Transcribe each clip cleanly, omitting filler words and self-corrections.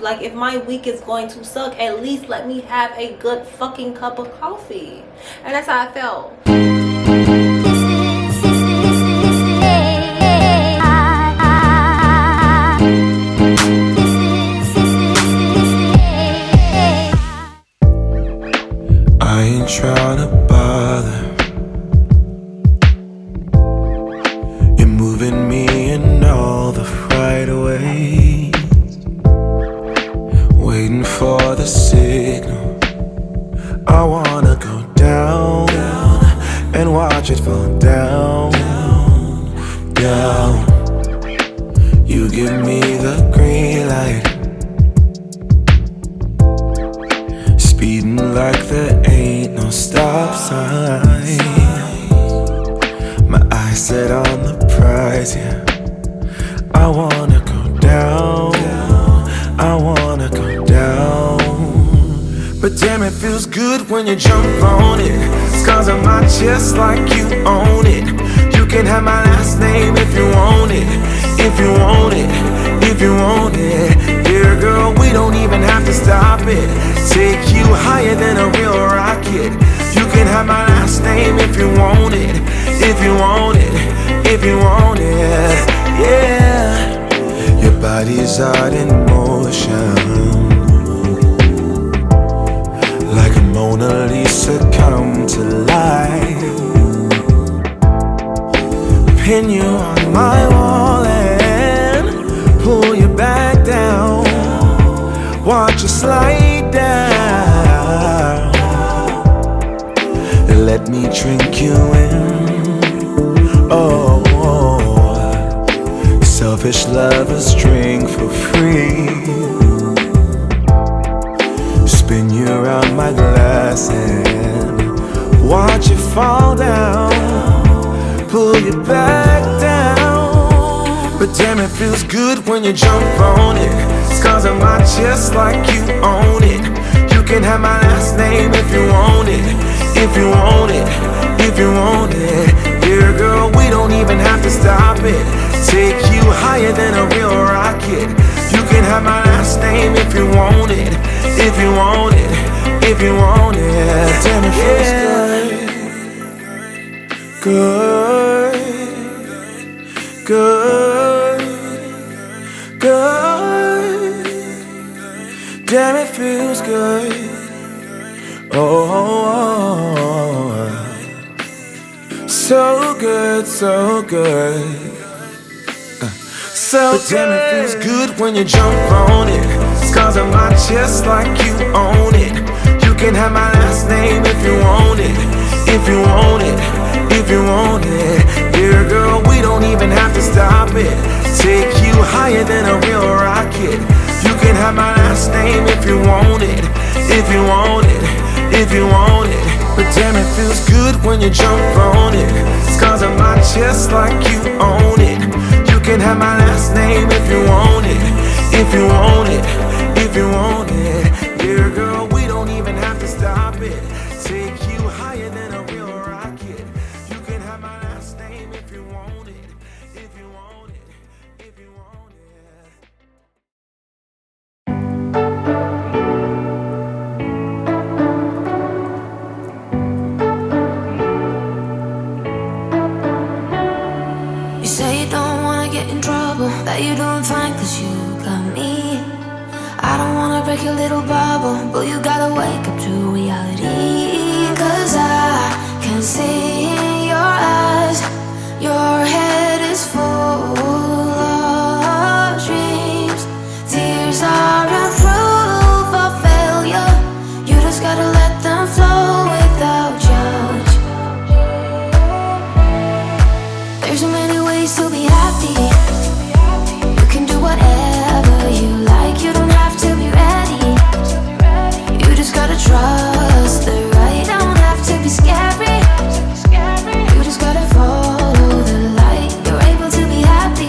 Like, if my week is going to suck, at least let me have a good fucking cup of coffee. And that's how I felt. I ain't tryna bother. You're moving me in all the right ways, waiting for the signal. I wanna go down, and watch it fall down, down. You give me the green light, speeding like there ain't no stop sign. My eyes set on the prize, yeah. I wanna go down, I wanna go down. But damn, it feels good when you jump on it. Scars on my chest like you own it. You can have my last name if you want it, if you want it, if you want it. Dear girl, we don't even have to stop it. Take you higher than a real rocket. You can have my last name if you want it, if you want it, if you want it. Yeah, your body's out in motion, like a Mona Lisa come to life. Pin you on my wall and pull you back down. Watch you slide down, and let me drink you in. Oh, selfish lovers drink for free. Spin you around my glass and watch you fall down, pull you back down. But damn, it feels good when you jump on it. Scars on my chest like you own it. You can have my last name if you want it, if you want it, if you want it. Dear girl, we don't even have to stop it. Take you higher than a real rocket. You can have my last name if you want it, if you want it, if you want it. Damn, it feels good, good, good, good. Damn, it feels good. Oh, so good, so good. So but damn, it feels good when you jump on it. Scars on my chest like you own it. You can have my last name if you want it, if you want it, if you want it. Dear girl, we don't even have to stop it. Take you higher than a real rocket. You can have my last name if you want it, if you want it, if you want it. But damn, it feels good when you jump on it. Scars on my chest like you own it. You can have my last name if you want it, if you want it, if you want it. Dear girl, we don't even have to stop it. Take you higher than a real rocket. You can have my last name if you want it, if you want it, if you want it. You say you don't wanna get in trouble, that you're doing fine cause you got me. I don't wanna break your little bubble, but you gotta wake up to reality. Cause I can see in your eyes, your head is full of dreams. Tears are a proof of failure. You just gotta let them flow without judge. There's so many ways to be happy. You can do whatever you like. You don't have to be ready. You just gotta trust the right. Don't have to be scary. You just gotta follow the light. You're able to be happy.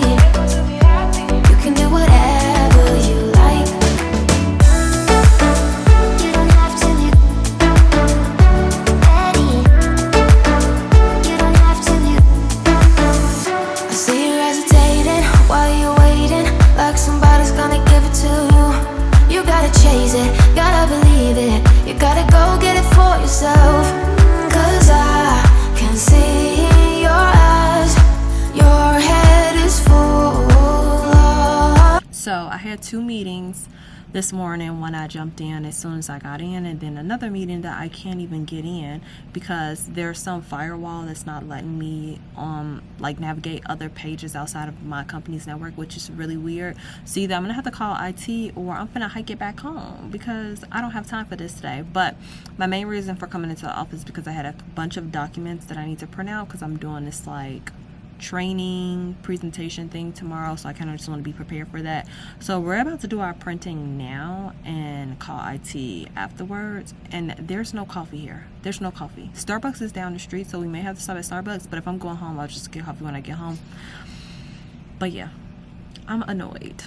easy, gotta believe it. You gotta go get it for yourself. Cause I can see in your eyes, your head is full of... So I had 2 meetings this morning. One I jumped in as soon as I got in, and then another meeting that I can't even get in because there's some firewall that's not letting me like navigate other pages outside of my company's network, which is really weird. So either I'm gonna have to call IT or I'm gonna hike it back home because I don't have time for this today. But my main reason for coming into the office is because I had a bunch of documents that I need to print out because I'm doing this like training presentation thing tomorrow, so I kind of just want to be prepared for that. So we're about to do our printing now and call IT afterwards, and there's no coffee here. There's no coffee. Starbucks is down the street, so we may have to stop at Starbucks, but if I'm going home, I'll just get coffee when I get home. But yeah, I'm annoyed,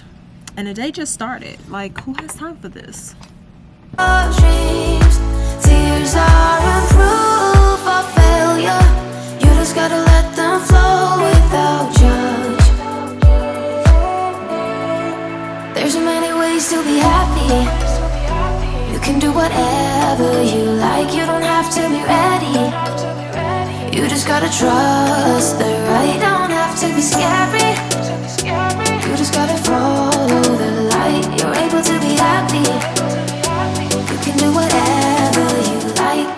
and the day just started. Like, who has time for this? Dreams, tears are proof of failure. You just gotta let them flow without judge. There's so many ways to be happy. You can do whatever you like. You don't have to be ready. You just gotta trust the right. Don't have to be scary. You just gotta follow the light. You're able to be happy. You can do whatever you like.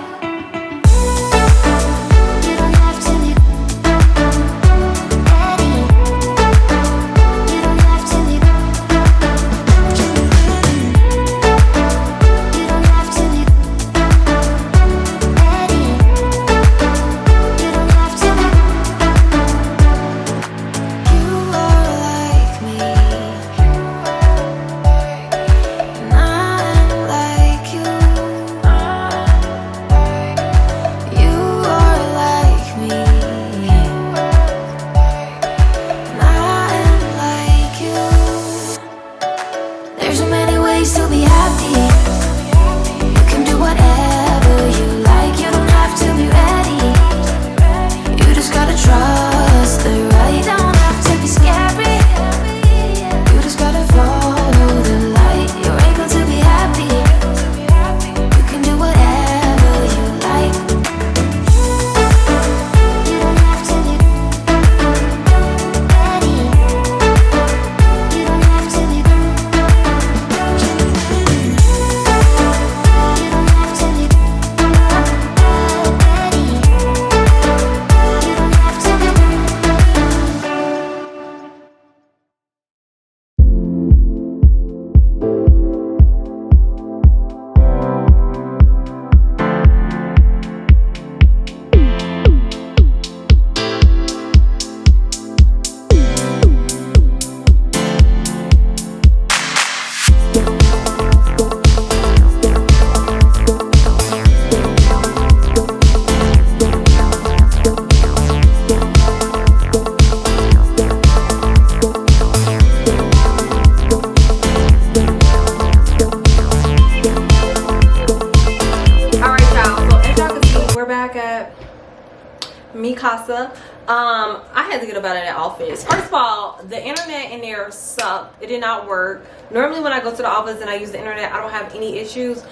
I had to get up out of that office. First of all, the internet in there sucked. It did not work. Normally when I go to the office and I use the internet, I don't have any issues.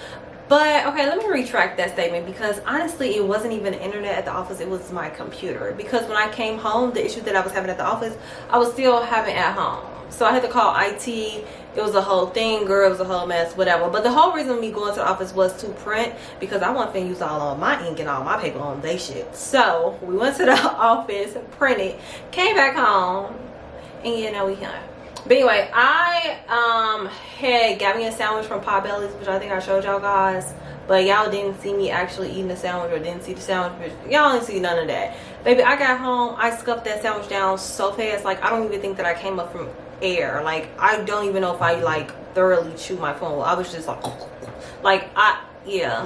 But okay, let me retract that statement, because honestly it wasn't even the internet at the office, it was my computer. Because when I came home, the issue that I was having at the office, I was still having at home. So I had to call IT. It was a whole thing, girl. It was a whole mess, whatever. But the whole reason me going to the office was to print, because I wasn't finna use all of my ink and all my paper on they shit. So we went to the office, printed, came back home, and yeah, now we here. But anyway, I had got me a sandwich from Potbelly's, which I think I showed y'all guys. But y'all didn't see me actually eating the sandwich, or didn't see the sandwich. Y'all didn't see none of that. Baby, I got home, I scuffed that sandwich down so fast. Like, I don't even think that I came up from air. Like, I don't even know if I like thoroughly chewed my phone. I was just like yeah.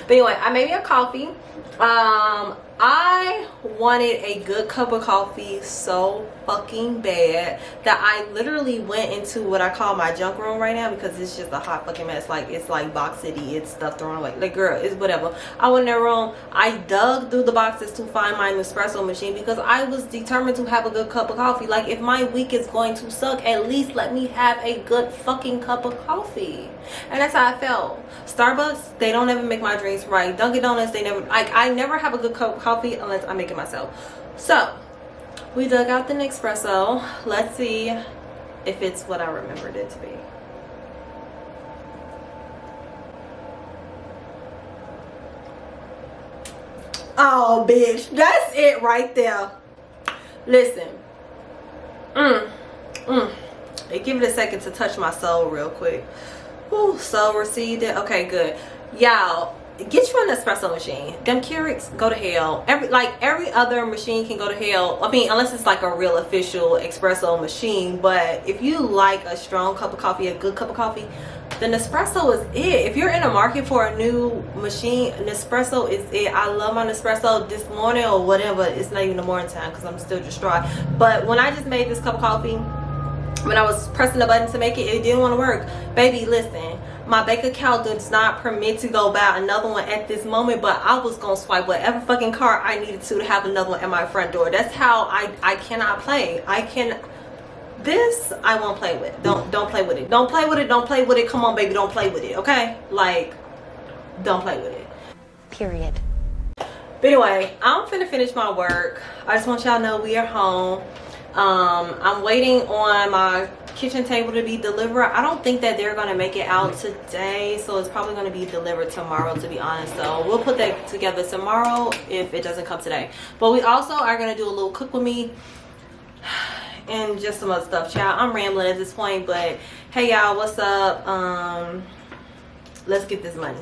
But anyway, I made me a coffee. I wanted a good cup of coffee so fucking bad that I literally went into what I call my junk room right now, because it's just a hot fucking mess. Like, it's like box city, it's stuff thrown away. Like, girl, it's whatever. I went in that room, I dug through the boxes to find my Nespresso machine, because I was determined to have a good cup of coffee. Like, if my week is going to suck, at least let me have a good fucking cup of coffee. And that's how I felt. Starbucks, they don't ever make my drinks right. Dunkin' Donuts, they never, like, I never have a good cup of coffee unless I make it myself. So we dug out the Nespresso. Let's see if it's what I remembered it to be. Oh, bitch, that's it right there. Listen, Hey, give it a second to touch my soul real quick. Ooh, soul received it. Okay, good. Y'all, get you an espresso machine. Them Keurigs, go to hell. Every other machine can go to hell. I mean, unless it's like a real official espresso machine. But if you like a strong cup of coffee, a good cup of coffee, the Nespresso is it. If you're in the market for a new machine, Nespresso is it. I love my Nespresso this morning or whatever. It's not even the morning time because I'm still distraught. But when I just made this cup of coffee, when I was pressing the button to make it, it didn't want to work. Baby, listen, my bank account does not permit to go buy another one at this moment, but I was gonna swipe whatever fucking card I needed to have another one at my front door. That's how I cannot play. This I won't play with. Don't play with it. Don't play with it. Don't play with it. Come on, baby, don't play with it. Okay, like, don't play with it. Period. But anyway, I'm finna finish my work. I just want y'all to know we are home. I'm waiting on my kitchen table to be delivered. I don't think that they're gonna make it out today, so it's probably gonna be delivered tomorrow, to be honest. So we'll put that together tomorrow if it doesn't come today. But we also are gonna do a little cook with me and just some other stuff, child. I'm rambling at this point, but hey y'all, what's up? Let's get this money.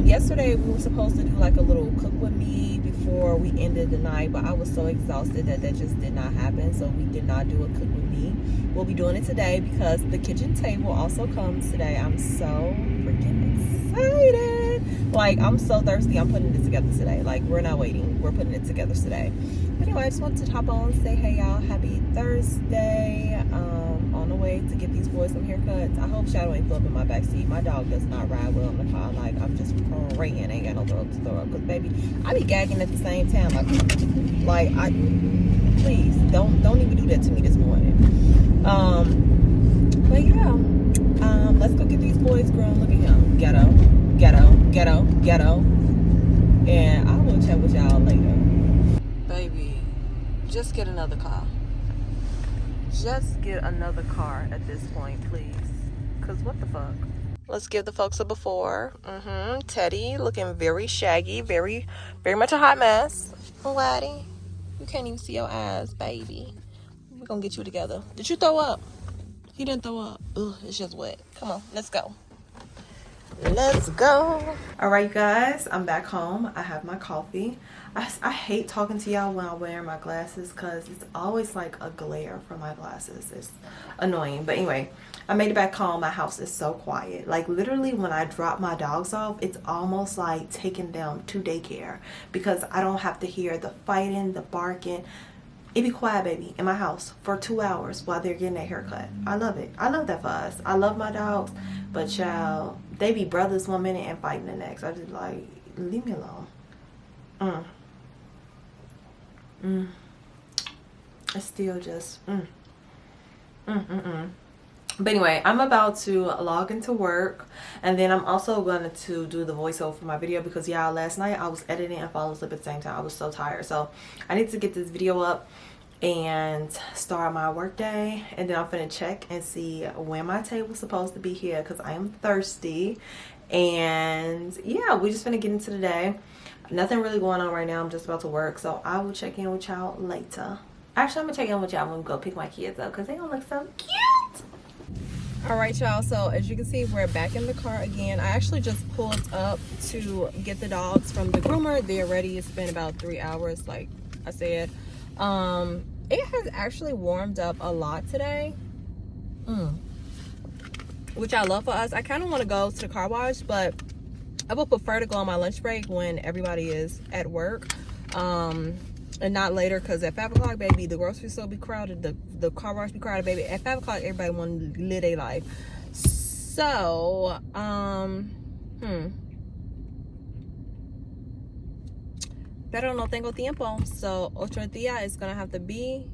Yesterday we were supposed to do like a little cook with me before we ended the night, but I was so exhausted that just did not happen, so we did not do a cook with me. We'll be doing it today because the kitchen table also comes today. I'm so freaking excited. Like, I'm so thirsty. I'm putting it together today. Like, we're not waiting, we're putting it together today. But anyway, I just wanted to hop on and say hey y'all, happy Thursday. On the way to get these boys some haircuts. I hope Shadow ain't flipping my backseat. My dog does not ride well in the car. Like, I'm just praying ain't got no throw up to throw up, because baby, I be gagging at the same time. Like I please don't even do that to me this morning. But yeah, let's go get these boys grown. Look at him, ghetto, and I will chat with y'all later. Baby, just get another car. Just get another car at this point, please. Because what the fuck? Let's give the folks a before. Teddy looking very shaggy, very much a hot mess. Laddie, you can't even see your eyes, baby. We're gonna get you together. Did you throw up? He didn't throw up. Ugh, it's just wet. Come on, let's go. Let's go. All right, you guys, I'm back home. I have my coffee. I hate talking to y'all when I'm wearing my glasses because it's always like a glare from my glasses. It's annoying. But anyway, I made it back home. My house is so quiet. Like, literally, when I drop my dogs off, it's almost like taking them to daycare because I don't have to hear the fighting, the barking. It be quiet, baby, in my house for 2 hours while they're getting their haircut. I love it. I love that for us. I love my dogs, but child, they be brothers one minute and fighting the next. I just like, leave me alone. It's still just But anyway, I'm about to log into work, and then I'm also going to do the voiceover for my video because y'all, last night I was editing and falling asleep at the same time. I was so tired, so I need to get this video up and start my work day, and then I'm gonna check and see when my table's supposed to be here because I am thirsty. And yeah, we just gonna get into the day. Nothing really going on right now. I'm just about to work, so I will check in with y'all later. Actually, I'm gonna check in with y'all when we go pick my kids up because they don't look so cute. All right, y'all, so as you can see, we're back in the car again. I actually just pulled up to get the dogs from the groomer. They're ready. It's been about 3 hours, like I said. It has actually warmed up a lot today, which I love for us. I kind of want to go to the car wash, but I would prefer to go on my lunch break when everybody is at work, and not later, because at 5 o'clock, baby, the grocery store be crowded, the car wash be crowded, baby. At 5 o'clock, everybody want to live their life. So, pero no tengo tiempo. So, otro día is going to have to be,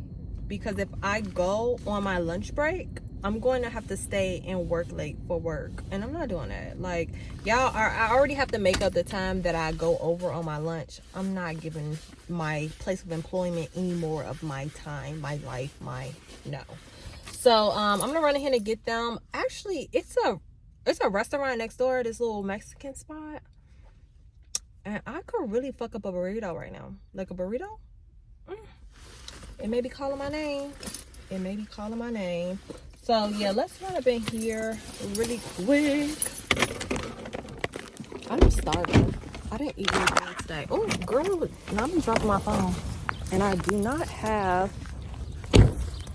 because if I go on my lunch break, I'm going to have to stay and work late for work, and I'm not doing that. Like, y'all, I already have to make up the time that I go over on my lunch. I'm not giving my place of employment any more of my time, my life, no. So I'm gonna run ahead and get them. Actually, it's a restaurant next door, this little Mexican spot, and I could really fuck up a burrito right now. Like a burrito, it may be calling my name. So yeah, let's run up in here really quick. I'm starving. I didn't eat anything today. Oh, girl, look, now I'm dropping my phone, and I do not have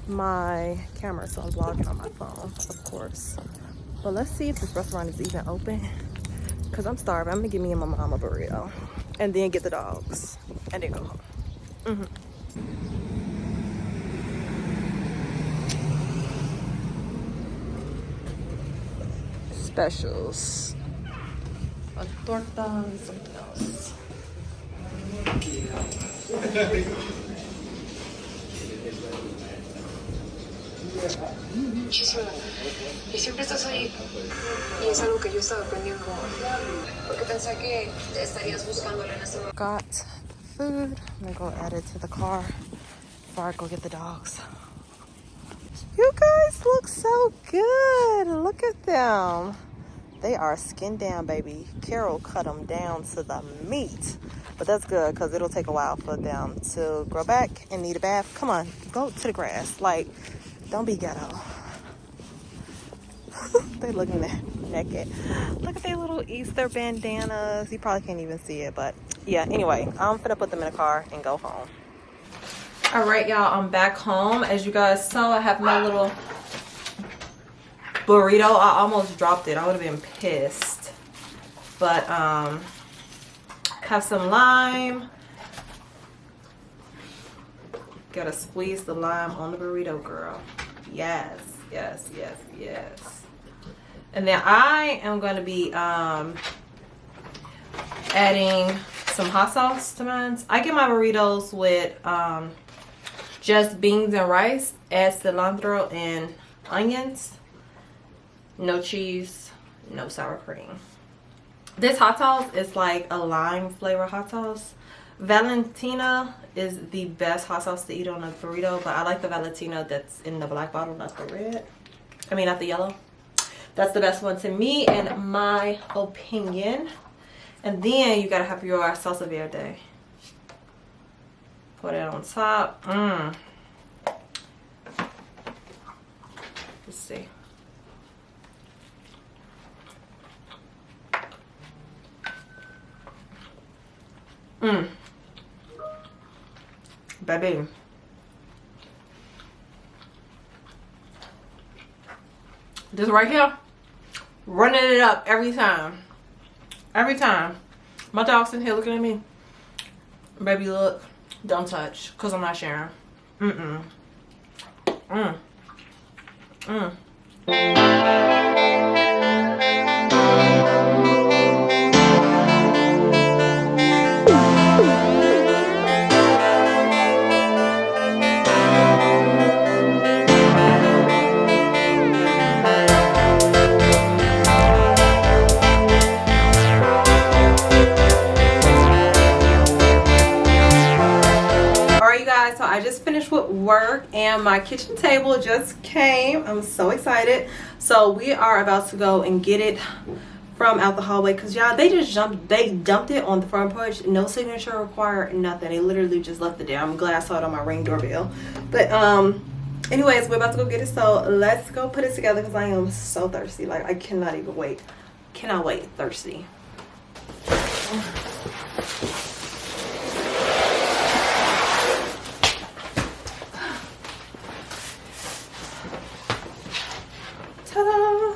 my camera, so I'm vlogging on my phone, of course. But let's see if this restaurant is even open, because I'm starving. I'm gonna give me and my mom a burrito, and then get the dogs, and then go home. Specials. A torta and something else. Y siempre estás ahí. Y es algo que yo estaba aprendiendo. Porque pensé que te estarías buscándole en este momento. Got food. I'm gonna go add it to the car before I go get the dogs. You guys look so good. Look at them. They are skinned down, baby. Carol cut them down to the meat. But that's good because it'll take a while for them to grow back and need a bath. Come on, go to the grass. Like, don't be ghetto. They looking naked. Look at their little Easter bandanas. You probably can't even see it, but yeah, anyway, I'm finna put them in the car and go home. All right, y'all, I'm back home. As you guys saw, I have my little burrito. I almost dropped it. I would have been pissed. But have some lime. Gotta squeeze the lime on the burrito, girl. Yes, yes, yes, yes. And then I am gonna be adding some hot sauce to mine. I get my burritos with just beans and rice, add cilantro and onions. No cheese, no sour cream. This hot sauce is like a lime flavor hot sauce. Valentina is the best hot sauce to eat on a burrito, but I like the Valentina that's in the black bottle, not the red. I mean, not the yellow. That's the best one to me, in my opinion. And then you gotta have your salsa verde. Put it on top. Let's see. Baby. This right here, running it up every time. Every time. My dog's in here looking at me. Baby, look. Don't touch, because I'm not sharing. work and my kitchen table just came. I'm so excited. So we are about to go and get it from out the hallway, because y'all, they dumped it on the front porch. No signature required, nothing. They literally just left it there. I'm glad I saw it on my Ring doorbell. But anyways, we're about to go get it, so let's go put it together because I am so thirsty. Like, I cannot even wait. Cannot wait. Thirsty. Ta-da!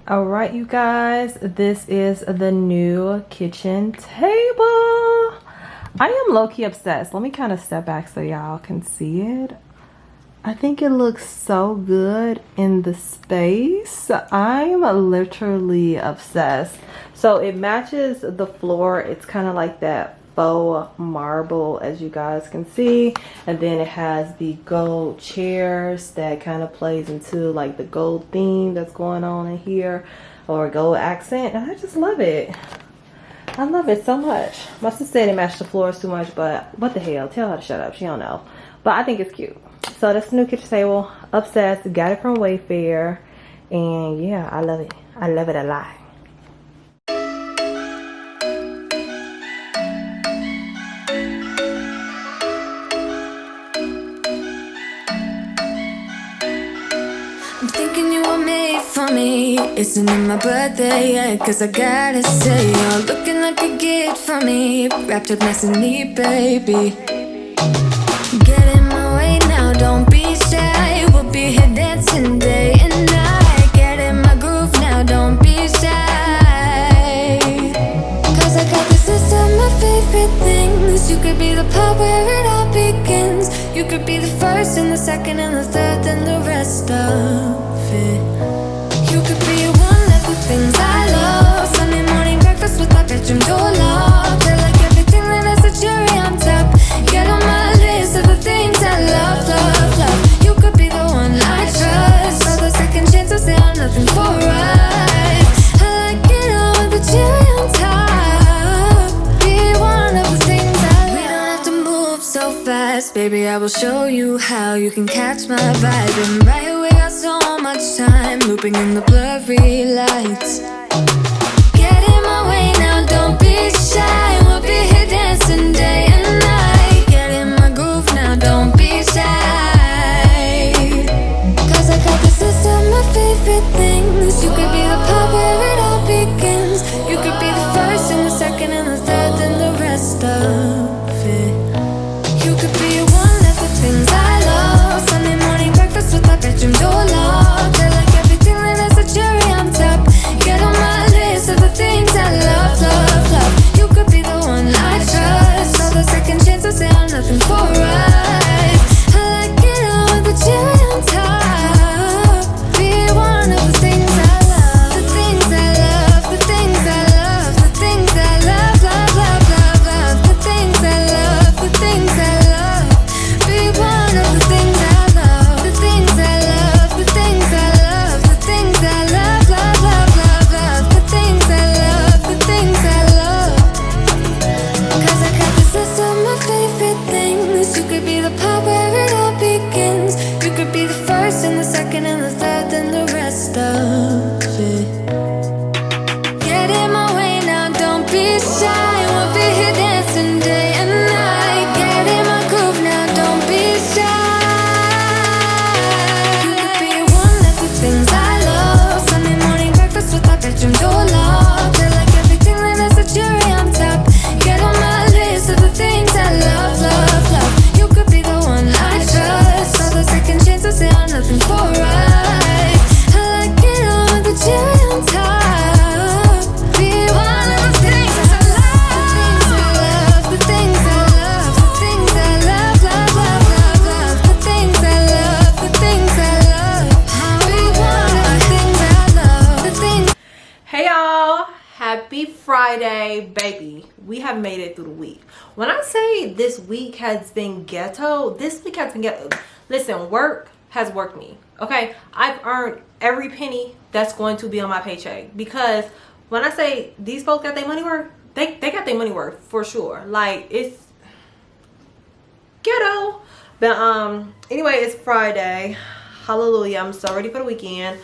All right, you guys, this is the new kitchen table. I am low-key obsessed. Let me kind of step back so y'all can see it. I think it looks so good in the space. I'm literally obsessed. So it matches the floor. It's kind of like that faux marble, as you guys can see, and then it has the gold chairs that kind of plays into like the gold theme that's going on in here, or gold accent, and I just love it. I love it so much. My sister said it matched the floors too much, but what the hell, tell her to shut up, she don't know. But I think it's cute. So that's the new kitchen table. Obsessed. Got it from Wayfair, and yeah, I love it. I love it a lot. I'm thinking you were made for me. Isn't it my birthday yet? Cause I gotta say, you're looking like a gift for me. Wrapped up nice and neat, baby. Get in my way now, don't be shy. We'll be here dancing day and night. Get in my groove now, don't be shy. Cause I got this list of my favorite things. You could be the part where it all begins. You could be the first and the second and the third and the rest of it. You could be one of the things I love. Sunday morning breakfast with my bedroom door locked. I like everything that has a cherry on top. Get on my list of the things I love, love, love. You could be the one I trust. All the second chances, they are nothing for us. I like it all with the cherry on top. Be one of the things I love. We don't have to move so fast, baby, I will show you how you can catch my vibe. And right away, got so much time, looping in the blurry lights. Get in my way now, don't be shy. We'll be here dancing day and night. Get in my groove now, don't be shy. Cause I got this list of my favorite things. You could be the part where it all begins. You could be the first and the second and the third and the rest of it. You could be one of the things I love. Sunday morning breakfast with my bedroom door locked. I like everything that has a cherry on top. Get on my list of the things I love, love, love. You could be the be the first and the second and the third, then the rest of it. Get in my way now, don't be shy. We'll be here dancing day and night. Get in my groove now, don't be shy. You could be one of the things I love. Sunday morning breakfast with our bedroom door locked. I like everything that has a cherry on top. Get on my list of the things I love, love, love. You could be the one I trust. All the second chances, they are nothing for right. I like it all with the cherry on top. Be one of the things I love. The things I love, the things I love, the things I love, love, love, love, love. The things I love, the things I love. Be one of the things I love, the things. Hey y'all, happy Friday, baby. We have made it through the week. When I say this week has been ghetto, this week has been ghetto. Listen, work has worked me, okay? I've earned every penny that's going to be on my paycheck, because when I say these folks got their money worth, they got their money worth for sure. Like, it's ghetto. But anyway, it's Friday. Hallelujah. I'm so ready for the weekend.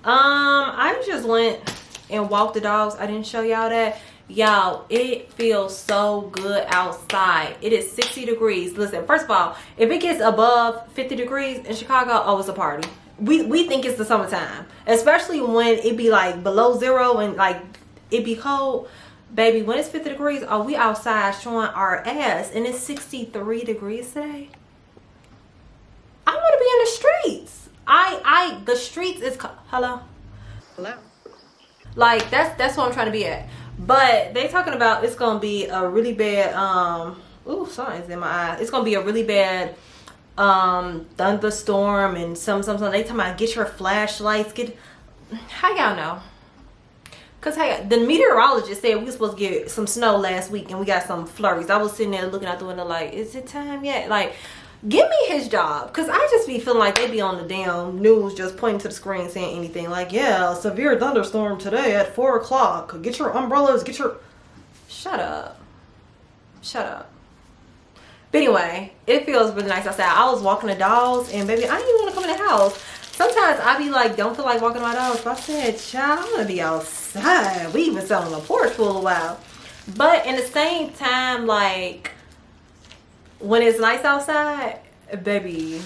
I just went and walked the dogs. I didn't show y'all that. Y'all, it feels so good outside. It is 60 degrees. Listen, first of all, if it gets above 50 degrees in Chicago, oh, it's a party. We think it's the summertime, especially when it be like below zero and like it be cold. Baby, when it's 50 degrees, oh, we outside showing our ass, and it's 63 degrees today. I want to be in the streets. The streets is hello. Like, that's what I'm trying to be at. But they talking about it's gonna be a really bad ooh, something's in my eye. It's gonna be a really bad thunderstorm and some they talking about get your flashlights, get. How y'all know? Cause hey, the meteorologist said we were supposed to get some snow last week and we got some flurries. I was sitting there looking out the window like, is it time yet? Like, give me his job, because I just be feeling like they be on the damn news just pointing to the screen saying anything like, yeah, severe thunderstorm today at 4 o'clock. Get your umbrellas, get your... Shut up. Shut up. But anyway, it feels really nice outside. I was walking the dogs, and baby, I didn't even want to come in the house. Sometimes I be like, don't feel like walking my dogs. But I said, child, I'm going to be outside. We even sat on the porch for a little while. But in the same time, like... when it's nice outside, baby,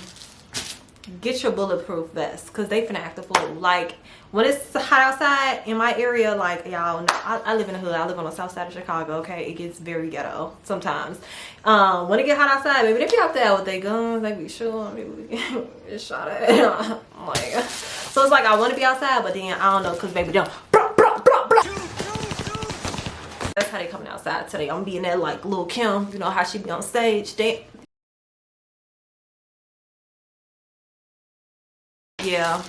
get your bulletproof vest, because they finna act a fool. Like, when it's hot outside in my area, like, y'all know, I live in the hood. I live on the south side of Chicago, okay? It gets very ghetto sometimes. When it get hot outside, baby, they be out there with their guns. They be shooting. They be shot at. I'm like, so it's like I want to be outside, but then I don't know, because baby, don't. That's how they coming outside today. I'm being there like Lil' Kim. You know how she be on stage. Yeah,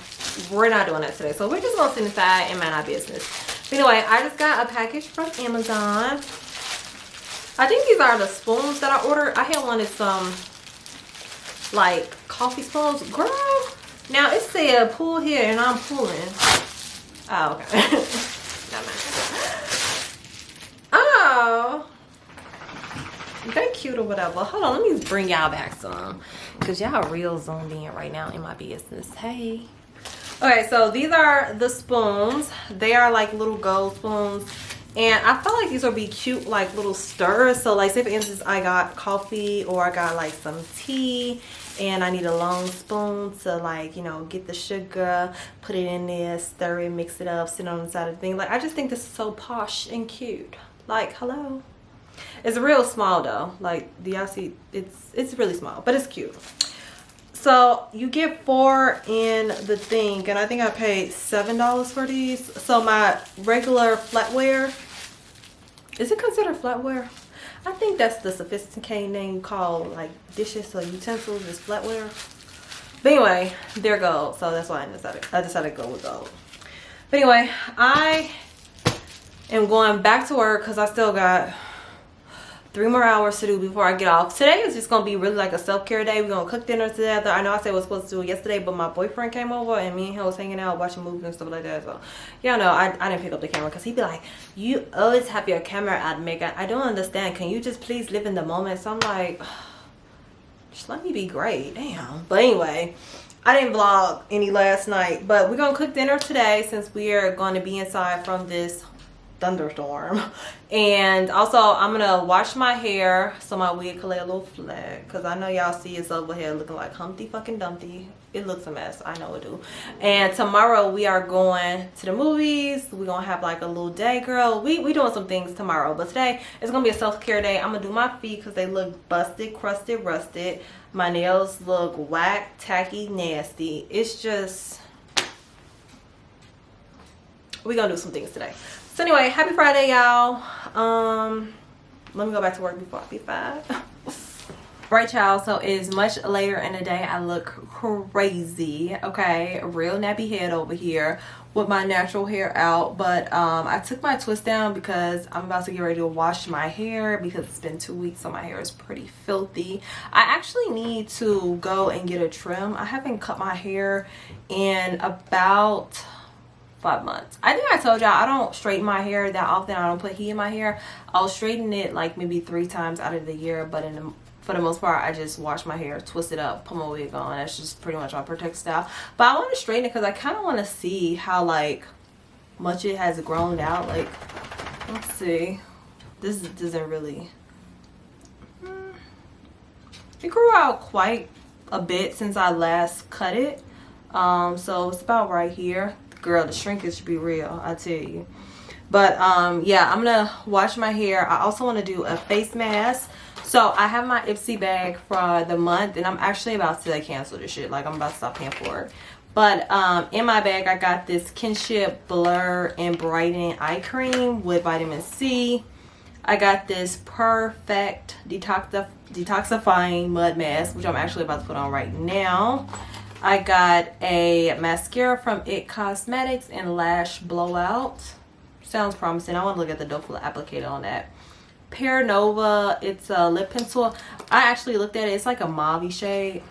we're not doing that today. So we're just gonna sit inside and mind our business. But anyway, I just got a package from Amazon. I think these are the spoons that I ordered. I had wanted some like coffee spoons. Girl, now it said pull here and I'm pulling. Oh, okay. Never mind. Oh, they're cute or whatever. Hold on, let me bring y'all back some, because y'all real zoomed in right now in my business. Hey. Okay, so these are the spoons. They are like little gold spoons, and I felt like these would be cute like little stirrers. So like, say for instance, I got coffee or I got like some tea and I need a long spoon to, like, you know, get the sugar, put it in there, stir it, mix it up, sit on the side of the thing. Like, I just think this is so posh and cute. Like, hello. It's real small though. Like, do y'all see? It's really small, but it's cute. So you get 4 in the thing, and I think I paid $7 for these. So my regular flatware, is it considered flatware? I think that's the sophisticated name called like dishes or utensils is flatware. But anyway, they're gold, so that's why I decided to go with gold. But anyway, I am going back to work because I still got 3 more hours to do before I get off. Today is just gonna be really like a self-care day. We're gonna cook dinner together. I know I said I was supposed to do it yesterday, but my boyfriend came over and me and him was hanging out watching movies and stuff like that. So y'all know I didn't pick up the camera because he'd be like, you always have your camera out, Megan. I don't understand, can you just please live in the moment? So I'm like, just let me be great, damn. But anyway, I didn't vlog any last night, but we're gonna cook dinner today since we are going to be inside from this thunderstorm. And also I'm gonna wash my hair so my wig can lay a little flat, because I know y'all see it's over here looking like Humpty fucking Dumpty. It looks a mess, I know it do. And tomorrow we are going to the movies. We're gonna have like a little day, girl. We doing some things tomorrow, but today it's gonna be a self-care day. I'm gonna do my feet because they look busted, crusted, rusted. My nails look whack, tacky, nasty. It's just, we're gonna do some things today. So anyway, happy Friday, y'all. Let me go back to work before I be 5. Right, y'all, so it's much later in the day. I look crazy, okay? Real nappy head over here with my natural hair out. But I took my twist down because I'm about to get ready to wash my hair because it's been 2 weeks, so my hair is pretty filthy. I actually need to go and get a trim. I haven't cut my hair in about 5 months. I think I told y'all I don't straighten my hair that often. I don't put heat in my hair. I'll straighten it like maybe 3 times out of the year, but for the most part I just wash my hair, twist it up, put my wig on. That's just pretty much my protect style. But I want to straighten it because I kind of want to see how like much it has grown out. Like, let's see, this doesn't really, it grew out quite a bit since I last cut it. So it's about right here. Girl, the shrinkage should be real, I tell you. But yeah, I'm gonna wash my hair. I also want to do a face mask. So I have my Ipsy bag for the month, and I'm actually about to cancel this shit. Like, I'm about to stop paying for it. But in my bag I got this Kinship Blur and Brightening Eye Cream with vitamin C. I got this Perfect Detoxifying Mud Mask, which I'm actually about to put on right now. I got a mascara from It Cosmetics and Lash Blowout. Sounds promising. I want to look at the doe foot applicator on that. Pear Nova, it's a lip pencil. I actually looked at it. It's like a mauve shade.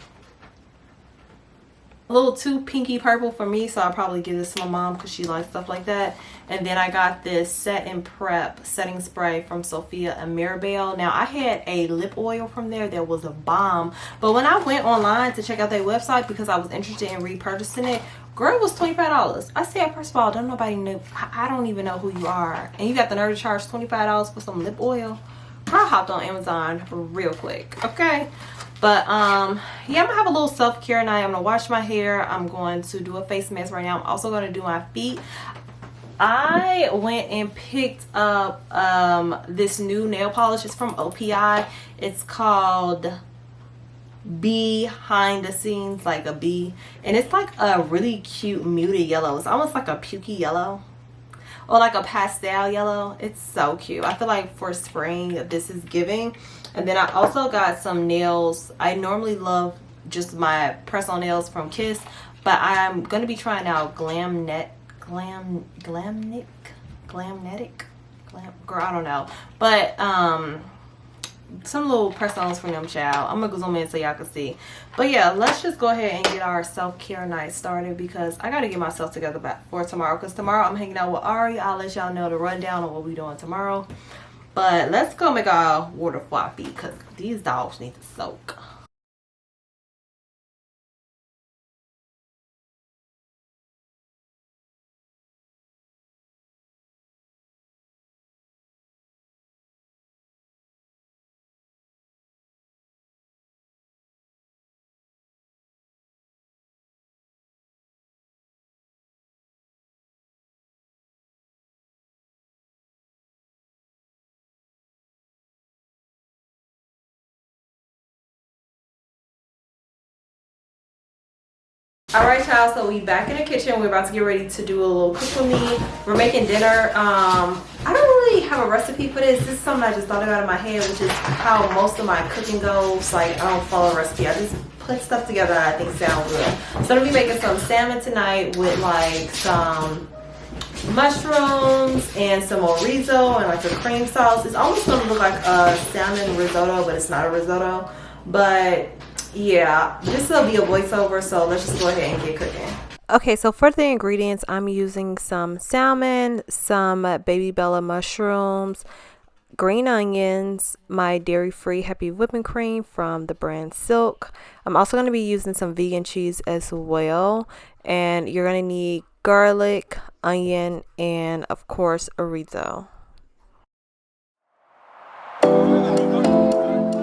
A little too pinky purple for me, so I'll probably give this to my mom because she likes stuff like that. And then I got this Set and Prep setting spray from Sophia and Mirabelle. Now, I had a lip oil from there that was a bomb, but when I went online to check out their website because I was interested in repurchasing it, girl, it was $25. I said, first of all, don't nobody know, I don't even know who you are, and you got the nerve to charge $25 for some lip oil? Girl, I hopped on Amazon real quick, okay? But yeah, I'm gonna have a little self-care night. I'm gonna wash my hair. I'm going to do a face mask right now. I'm also gonna do my feet. I went and picked up this new nail polish. It's from OPI. It's called Behind the Scenes, like a bee, and it's like a really cute muted yellow. It's almost like a pukey yellow or like a pastel yellow. It's so cute. I feel like for spring this is giving. And then I also got some nails. I normally love just my press-on nails from Kiss, but I'm gonna be trying out Glamnetic, girl, I don't know, but some little press-ons from them, child. I'm gonna zoom in so y'all can see. But yeah, let's just go ahead and get our self-care night started because I gotta get myself together back for tomorrow, because tomorrow I'm hanging out with Ari. I'll let y'all know the rundown of what we're doing tomorrow. But let's go make our water for our feet because these dogs need to soak. Alright, y'all, so we back in the kitchen. We're about to get ready to do a little cook with me. We're making dinner. I don't really have a recipe for this. This is something I just thought out of my head, which is how most of my cooking goes. Like, I don't follow a recipe. I just put stuff together that I think sound good. So I'm gonna be making some salmon tonight with like some mushrooms and some Orzo and like a cream sauce. It's almost gonna look like a salmon risotto, but it's not a risotto. But yeah, this will be a voiceover, so let's just go ahead and get cooking. Okay, so for the ingredients, I'm using some salmon, some baby bella mushrooms, green onions, my dairy-free heavy whipping cream from the brand Silk. I'm also going to be using some vegan cheese as well, and you're going to need garlic, onion, and of course Orzo.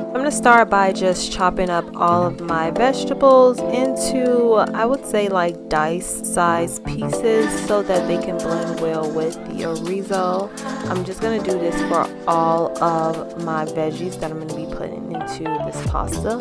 I'm going to start by just chopping up all of my vegetables into, I would say, like dice-sized pieces so that they can blend well with the Orzo. I'm just going to do this for all of my veggies that I'm going to be putting into this pasta.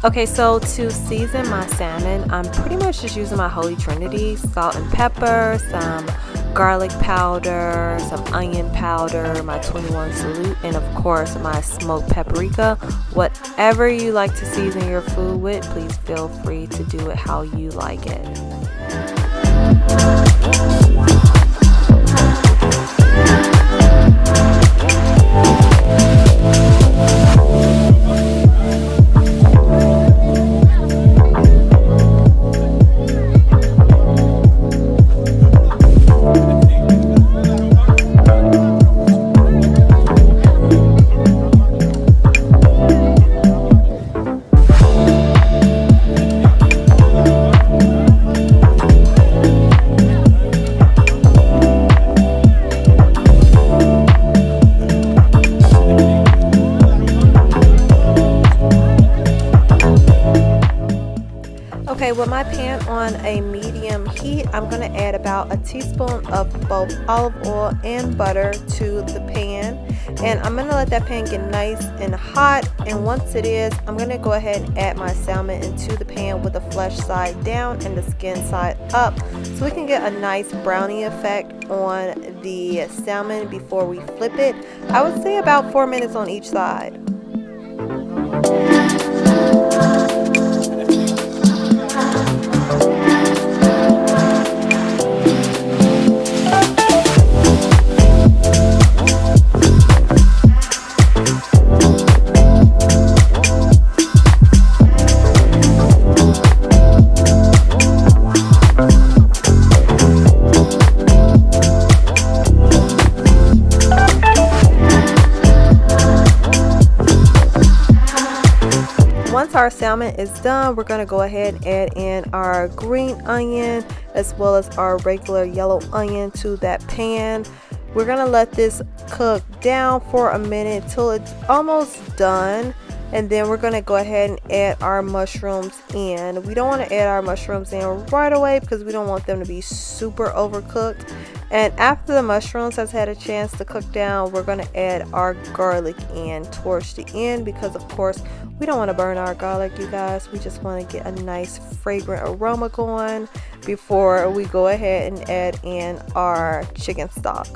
Okay, so to season my salmon, I'm pretty much just using my Holy Trinity: salt and pepper, some garlic powder, some onion powder, my 21 Salute, and of course my smoked paprika. Whatever you like to season your food with, please feel free to do it how you like it. Okay, with my pan on a medium heat, I'm going to add about a teaspoon of both olive oil and butter to the pan, and I'm going to let that pan get nice and hot. And once it is, I'm going to go ahead and add my salmon into the pan with the flesh side down and the skin side up, so we can get a nice brownie effect on the salmon before we flip it. I would say about 4 minutes on each side. Once our salmon is done, we're going to go ahead and add in our green onion as well as our regular yellow onion to that pan. We're going to let this cook down for a minute till it's almost done, and then we're going to go ahead and add our mushrooms in. We don't want to add our mushrooms in right away because we don't want them to be super overcooked. And after the mushrooms has had a chance to cook down, we're going to add our garlic in towards the end, because of course we don't want to burn our garlic, you guys. We just want to get a nice fragrant aroma going before we go ahead and add in our chicken stock.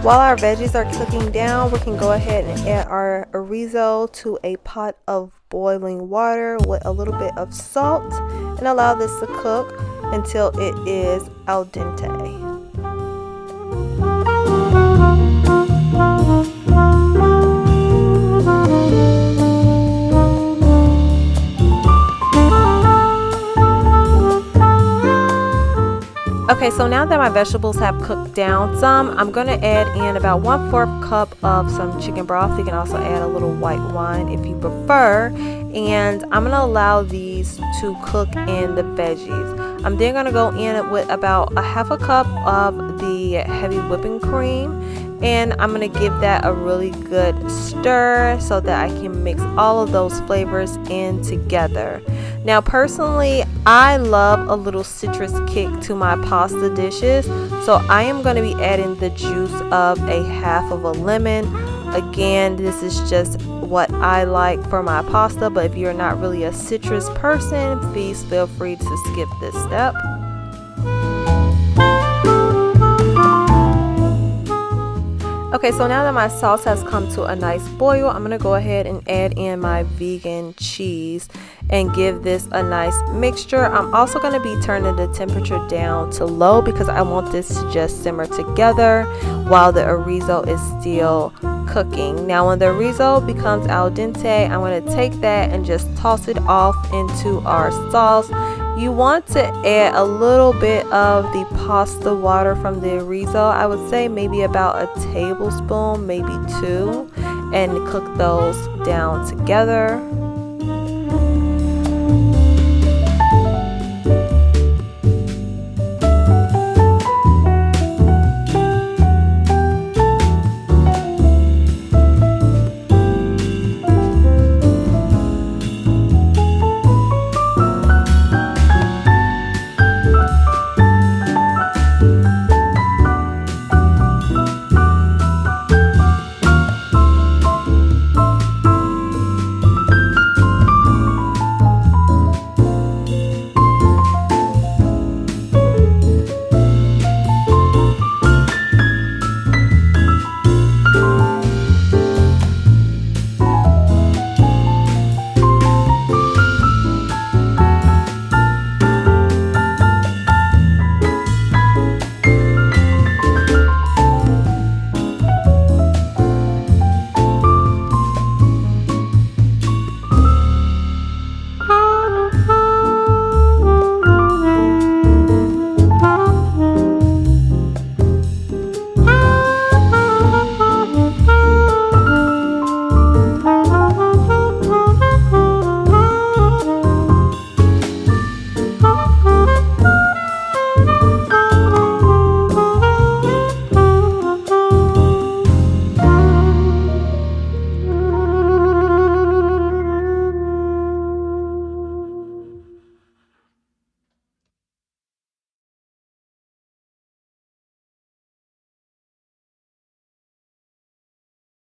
While our veggies are cooking down, we can go ahead and add our Orzo to a pot of boiling water with a little bit of salt and allow this to cook until it is al dente. Okay, so now that my vegetables have cooked down some, I'm going to add in about 1/4 cup of some chicken broth. You can also add a little white wine if you prefer. And I'm going to allow these to cook in the veggies. I'm then going to go in with about 1/2 cup of the heavy whipping cream. And I'm going to give that a really good stir so that I can mix all of those flavors in together. Now personally, I love a little citrus kick to my pasta dishes, so I am going to be adding the juice of a half of a lemon. Again, this is just what I like for my pasta, but if you're not really a citrus person, please feel free to skip this step. Okay, so now that my sauce has come to a nice boil, I'm going to go ahead and add in my vegan cheese and give this a nice mixture. I'm also going to be turning the temperature down to low because I want this to just simmer together while the chorizo is still cooking. Now when the chorizo becomes al dente, I'm going to take that and just toss it off into our sauce. You want to add a little bit of the pasta water from the chorizo. I would say maybe about a tablespoon, maybe 2, and cook those down together.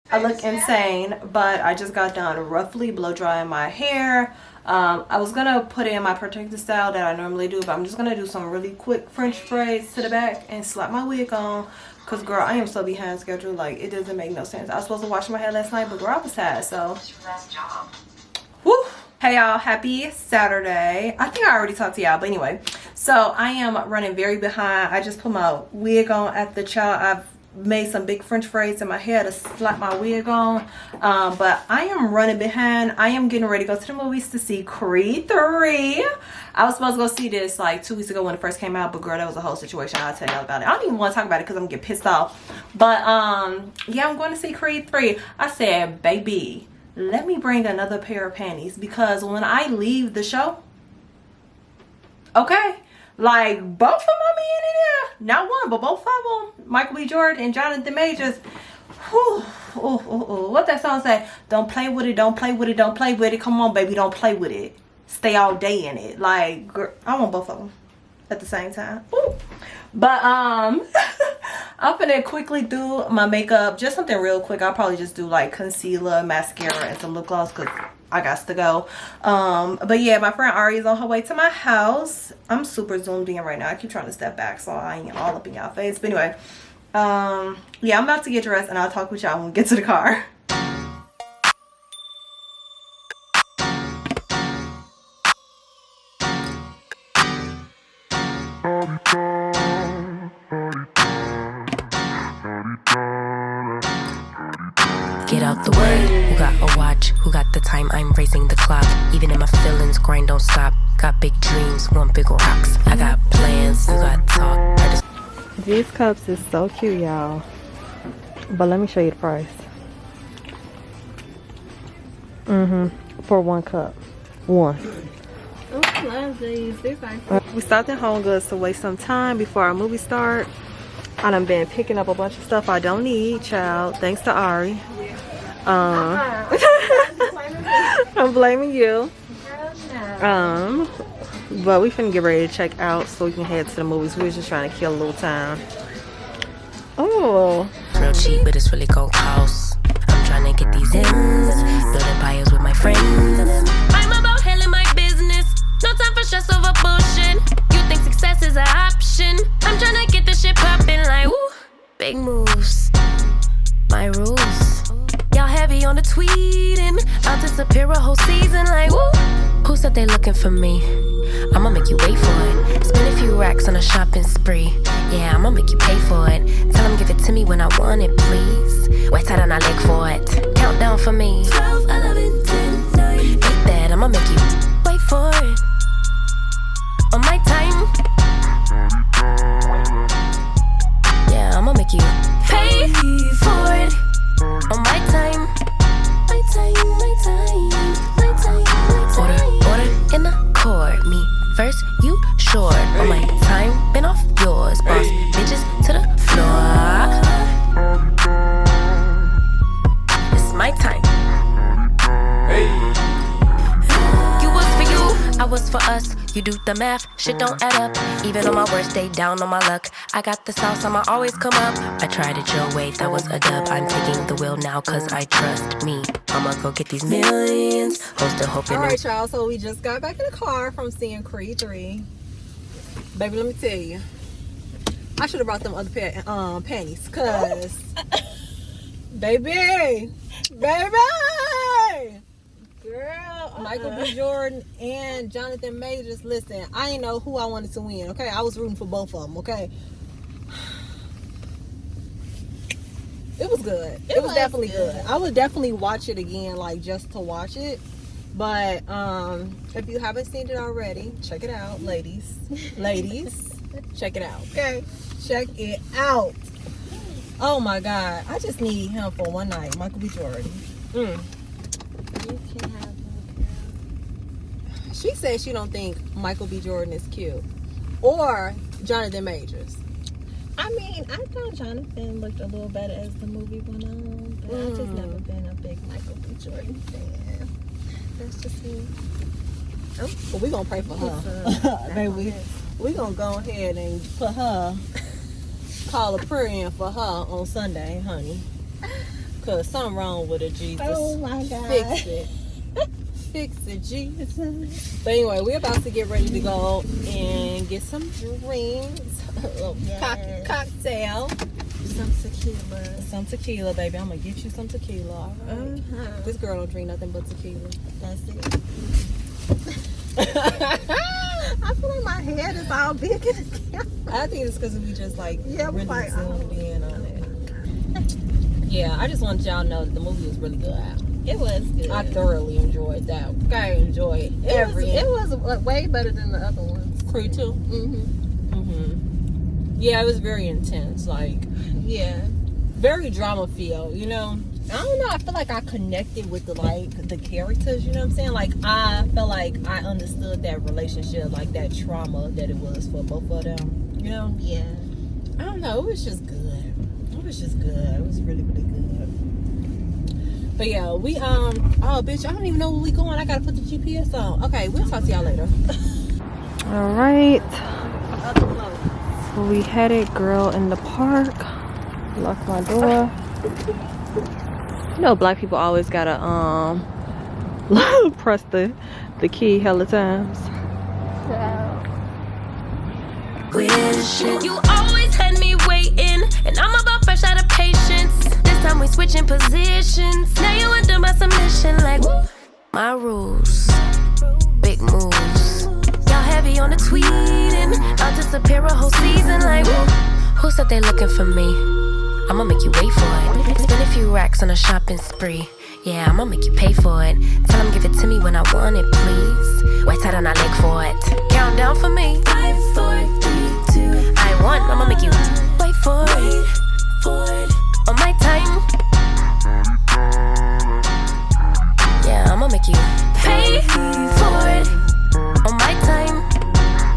I look insane, but I just got done roughly blow drying my hair. I was gonna put in my protective style that I normally do, but I'm just gonna do some really quick French braids to the back and slap my wig on. Cause girl, I am so behind schedule, like it doesn't make no sense. I was supposed to wash my hair last night, but girl, I was tired, so. Woo! Hey y'all, happy Saturday. I think I already talked to y'all, but anyway. So I am running very behind. I just put my wig on at the child. I've made some big French braids in my hair to slap my wig on, but I am running behind. I am getting ready to go to the movies to see Creed 3. I was supposed to go see this like 2 weeks ago when it first came out, but girl, that was a whole situation. I'll tell y'all about it. I don't even want to talk about it because I'm gonna get pissed off, but yeah, I'm going to see Creed 3. I said, baby, let me bring another pair of panties, because when I leave the show, okay, like both of them are in there, not one but both of them, Michael B. Jordan and Jonathan Majors. Whew, what that song say? Don't play with it, don't play with it, don't play with it. Come on, baby, don't play with it. Stay all day in it. Like, girl, I want both of them at the same time. Ooh. But I'm gonna quickly do my makeup, just something real quick. I'll probably just do like concealer, mascara, and some lip gloss because I got to go. But yeah, my friend Ari is on her way to my house. I'm super zoomed in right now. I keep trying to step back so I ain't all up in y'all face. But anyway, yeah, I'm about to get dressed and I'll talk with y'all when we get to the car. Get out the way, who got a watch, who got the time, I'm raising the clock. Even in my feelings, grind don't stop. Got big dreams, want big rocks. I got plans, you got talk. These cups is so cute, y'all. But let me show you the price. For 1 cup. One. We stopped at Home Goods to waste some time before our movie start. I done been picking up a bunch of stuff I don't need, child. Thanks to Ari. I'm blaming you. But we finna get ready to check out so we can head to the movies. We was just trying to kill a little time. Oh. Real cheap, but it's really gon' cost. I'm trying to get these ends, build empires with my friends. I'm about handling my business. No time for stress over bullshit. You think success is an option? I'm trying to get this shit poppin' like woo. Big moves, my rules. Y'all heavy on the tweeting. I'll disappear a whole season like woo. Who said they looking for me? I'ma make you wait for it. Spend a few racks on a shopping spree. Yeah, I'ma make you pay for it. Tell them give it to me when I want it, please. Wait till I leg for it. Countdown for me. 12, 11, 10, 9. Beat that, I'ma make you wait for it. On my time. Yeah, I'ma make you pay for it. On my time. My time, my time, my time, my time. Order in the court. Me first, you short. On my time, been off yours. Boss bitches to the floor. It's my time. You was for you, I was for us. You do the math, shit don't add up. Even on my worst day, down on my luck. I got the sauce, I'ma always come up. I tried it your way, that was a dub. I'm taking the wheel now, cause I trust me. I'ma go get these millions. Host a hope. Alright, y'all, so we just got back in the car from seeing Creed 3. Baby, let me tell you, I should have brought them other panties, cause baby, girl, Michael B. Jordan and Jonathan Majors. Listen, I didn't know who I wanted to win. Okay, I was rooting for both of them. Okay, it was good. It was definitely good. I would definitely watch it again, like just to watch it. But if you haven't seen it already, check it out, ladies. Check it out. Okay, check it out. Oh my God, I just need him for one night, Michael B. Jordan. You can have him. She said she don't think Michael B. Jordan is cute, or Jonathan Majors. I mean, I thought Jonathan looked a little better as the movie went on, but I've just never been a big Michael B. Jordan fan. That's just me. Oh, well, we're gonna pray for her. Baby, we're gonna go ahead and put her, call a prayer in for her on Sunday, honey. Cause something wrong with her, Jesus. Oh my God. Fix it. Fix it, Jesus. But anyway, we're about to get ready to go and get some drinks. A little cocktail. Some tequila, baby. I'm gonna get you some tequila. All right. This girl don't drink nothing but tequila. That's it. I feel like my head is all big in the camera. I think it's because we just like really like, zoomed in on it. Yeah, I just want y'all to know that the movie was really good. It was good. I thoroughly enjoyed that. I enjoyed it was way better than the other ones. Creed 2? Yeah, it was very intense. Like, yeah, very drama feel, you know. I don't know, I feel like I connected with the characters, you know what I'm saying? Like, I felt like I understood that relationship, like that trauma that it was for both of them, you know? Yeah. I don't know, it was just good. It was just good. It was really, really good. But yeah, we oh bitch, I don't even know where we going. I gotta put the GPS on. Okay, we'll talk to y'all later. All right. We headed, girl, in the park. Lock my door. You know, black people always gotta press the key hella times. You always had me waiting, and I'm about fresh out of patience. This time we switching positions. Now you under my submission, like woo. My rules, big moves. Y'all heavy on the tweeting. I'll disappear a whole season, like woo. Who said they looking for me? I'ma make you wait for it. Spend a few racks on a shopping spree. Yeah, I'ma make you pay for it. Tell them give it to me when I want it, please. Wait till I leg for it. Count down for me. 5, 4, 3, 2. I want, I'ma make you wait for it. On my time. Yeah, I'ma make you pay for it. On my time.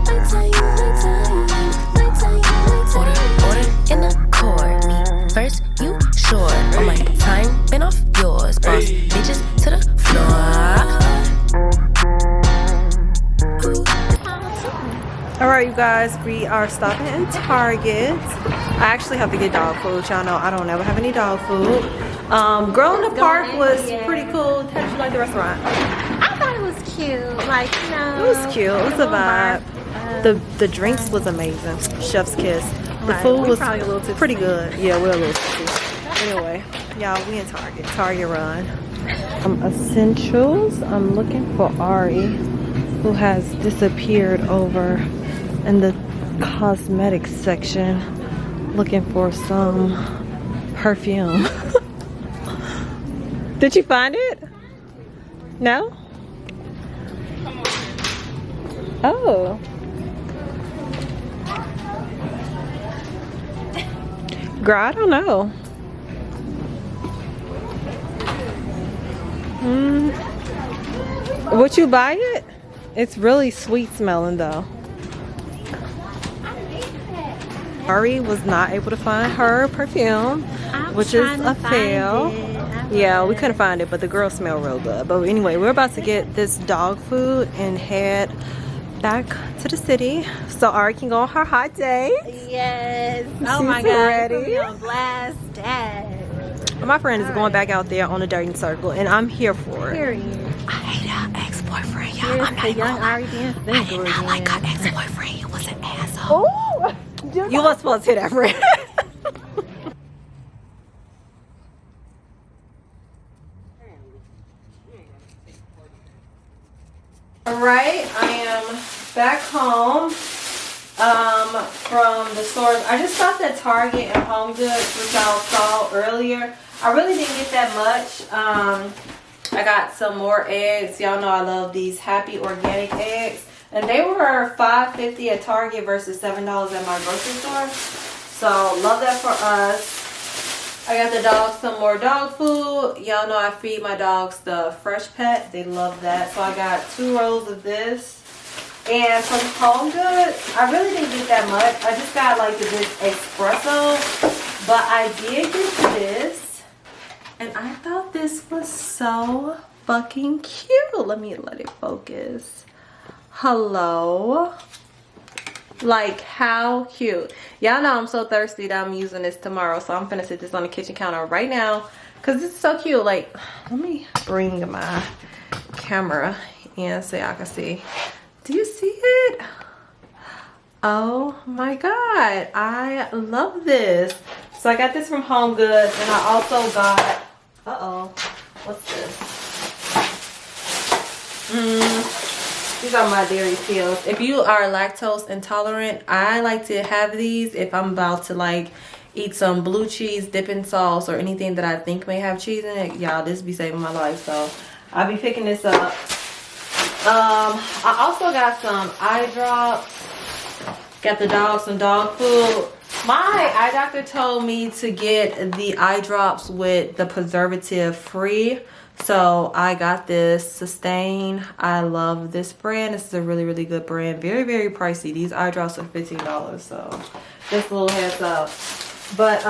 My time, my time, my time, my time. Order in the court. Me first, you short. On my time, been off yours. Boss bitches to the floor. All right, you guys, we are stopping in Target. I actually have to get dog food. Y'all know I don't ever have any dog food. Girl in the Park was pretty cool. How did you like the restaurant? I thought it was cute. Like, you know, It was cute. It was a vibe. The drinks was amazing. Chef's kiss. The food was pretty good. Yeah, we're a little tipsy. Anyway, y'all, we in Target. Target run. Essentials. I'm looking for Ari, who has disappeared over in the cosmetics section, looking for some perfume. Did you find it? No? Oh. Girl, I don't know. Would you buy it? It's really sweet smelling though. Ari was not able to find her perfume, which is a fail. Yeah, we couldn't find it, but the girl smelled real good. But anyway, we're about to get this dog food and head back to the city so Ari can go on her hot date. Yes. Oh She's my God. ready. On blast day. My friend is going back out there on a dating circle, and I'm here for it. Period. I hate her ex-boyfriend, y'all. Here's I'm not the even young gonna lie. Ari being I did single not like again. her ex-boyfriend. He was an asshole. Oh, you weren't supposed to hit that, friend. Alright, I am back home from the stores. I just stopped at Target and Home Goods, which y'all saw earlier. I really didn't get that much. I got some more eggs. Y'all know I love these Happy Organic eggs. And they were $5.50 at Target versus $7 at my grocery store. So, love that for us. I got the dogs some more dog food. Y'all know I feed my dogs the Fresh Pet. They love that. So, I got 2 rolls of this. And from Home Goods, I really didn't get that much. I just got like this espresso. But I did get this. And I thought this was so fucking cute. Let it focus. Hello. Like, how cute. Y'all know I'm so thirsty that I'm using this tomorrow. So I'm finna sit this on the kitchen counter right now. Because it's so cute. Like, let me bring my camera in so y'all can see. Do you see it? Oh my God. I love this. So I got this from Home Goods. And I also got... what's this? These are my dairy pills. If you are lactose intolerant, I like to have these if I'm about to like eat some blue cheese dipping sauce or anything that I think may have cheese in it. Y'all, this be saving my life. So I'll be picking this up. I also got some eye drops. Got the dog some dog food. My eye doctor told me to get the eye drops with the preservative free. So I got this Sustain. I love this brand. This is a really, really good brand. Very, very pricey. These eye drops are $15. So just a little heads up. But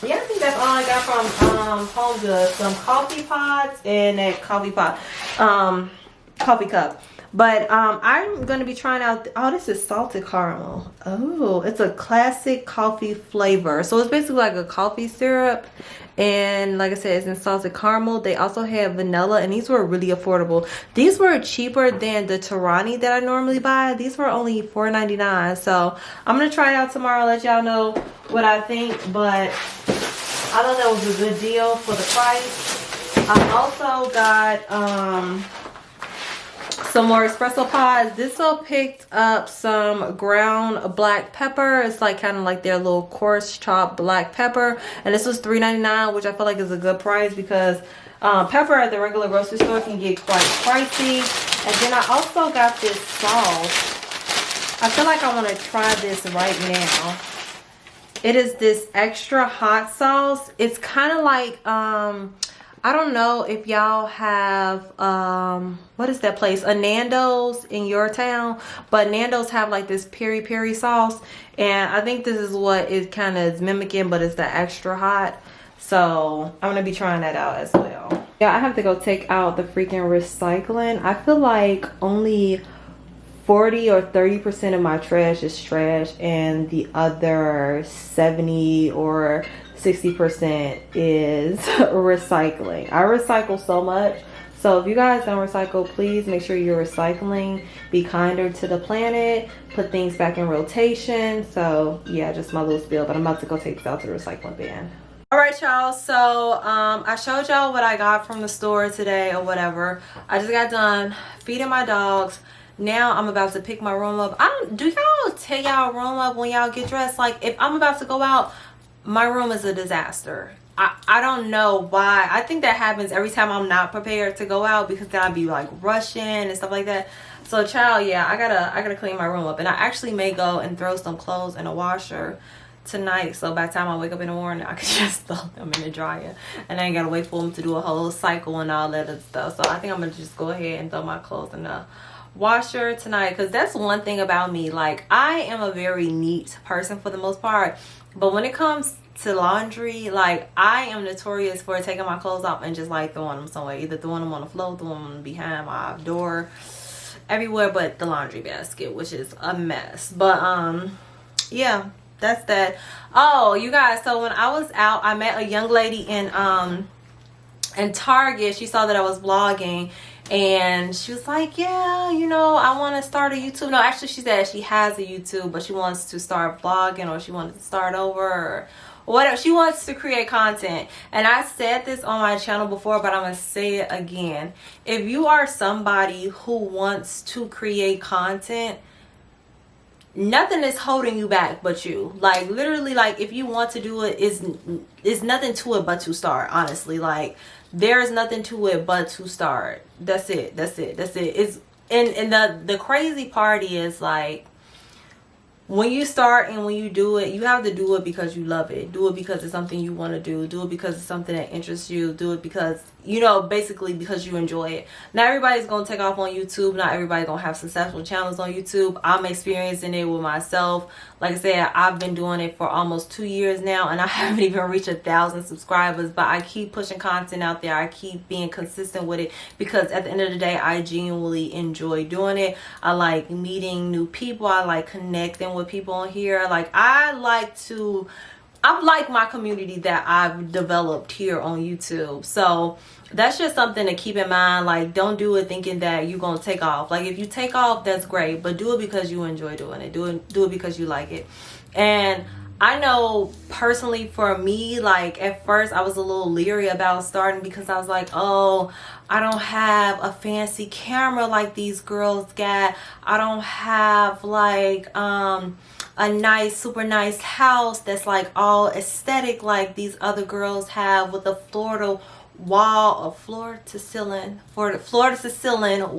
yeah, I think that's all I got from Home Goods. Some coffee pods and a coffee pot. Coffee cup. But I'm going to be trying out... Oh, this is salted caramel. Oh, it's a classic coffee flavor. So it's basically like a coffee syrup. And like I said, it's in salted caramel. They also have vanilla. And these were really affordable. These were cheaper than the Torani that I normally buy. These were only $4.99. So I'm going to try it out tomorrow. Let y'all know what I think. But I thought that was a good deal for the price. I also got... some more espresso pods. This one picked up some ground black pepper. It's like kind of like their little coarse chopped black pepper, and this was $3.99, which I feel like is a good price because pepper at the regular grocery store can get quite pricey. And then I also got this sauce. I feel like I want to try this right now. It is this extra hot sauce. It's kind of like I don't know if y'all have, what is that place? A Nando's in your town. But Nando's have like this peri-peri sauce. And I think this is what it kind of is mimicking, but it's the extra hot. So I'm going to be trying that out as well. Yeah, I have to go take out the freaking recycling. I feel like only 40 or 30% of my trash is trash, and the other 70 or 60% is recycling. I recycle so much. So if you guys don't recycle, please make sure you're recycling. Be kinder to the planet. Put things back in rotation. So yeah, just my little spiel, but I'm about to go take this out to the recycling bin. All right, y'all, so I showed y'all what I got from the store today or whatever. I just got done feeding my dogs. Now I'm about to pick my room up. Do y'all take y'all room up when y'all get dressed? Like, if I'm about to go out, my room is a disaster. I don't know why. I think that happens every time I'm not prepared to go out, because then I'd be like rushing and stuff like that. So child, yeah, I gotta clean my room up. And I actually may go and throw some clothes in a washer tonight, so by the time I wake up in the morning, I can just throw them in the dryer, and I ain't gotta wait for them to do a whole cycle and all that other stuff. So I think I'm gonna just go ahead and throw my clothes in the washer tonight, because that's one thing about me. Like, I am a very neat person for the most part, but when it comes to laundry, like, I am notorious for taking my clothes off and just like throwing them somewhere, either throwing them on the floor, throwing them behind my door, everywhere but the laundry basket, which is a mess. But yeah, that's that. Oh, you guys, so when I was out, I met a young lady in Target. She saw that I was vlogging, and she was like, yeah, you know, I want to start a YouTube. No, actually, she said she has a YouTube, but she wants to start vlogging, or she wanted to start over, or whatever. She wants to create content. And I said this on my channel before, but I'm gonna say it again. If you are somebody who wants to create content, nothing is holding you back but you. Like, literally, like, if you want to do it, is nothing to it but to start. Honestly, like, there's nothing to it but to start. That's it. It's and the crazy part is, like, when you start and when you do it, you have to do it because you love it. Do it because it's something you want to do. Do it because it's something that interests you. Do it because, you know, basically because you enjoy it. Not everybody's going to take off on YouTube. Not everybody's going to have successful channels on YouTube. I'm experiencing it with myself. Like I said, I've been doing it for almost 2 years now, and I haven't even reached 1,000 subscribers, but I keep pushing content out there. I keep being consistent with it, because at the end of the day, I genuinely enjoy doing it. I like meeting new people. I like connecting with people on here. Like, I like my community that I've developed here on YouTube. So that's just something to keep in mind. Like, don't do it thinking that you're gonna take off. Like, if you take off, that's great, but do it because you enjoy doing it. Do it because you like it. And I know personally for me, like, at first I was a little leery about starting, because I was like, oh, I don't have a fancy camera like these girls got. I don't have like a nice, super nice house that's like all aesthetic like these other girls have, with a floor to ceiling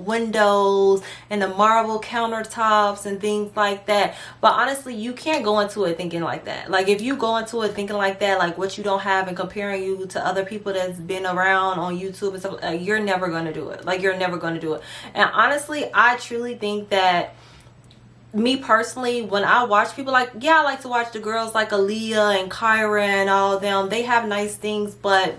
windows and the marble countertops and things like that. But honestly, you can't go into it thinking like that. Like, if you go into it thinking like that, like what you don't have, and comparing you to other people that's been around on YouTube and stuff, you're never going to do it. Like, you're never going to do it. And honestly, I truly think that, me personally, when I watch people, like, yeah, I like to watch the girls like Aaliyah and Kyra and all of them. They have nice things, but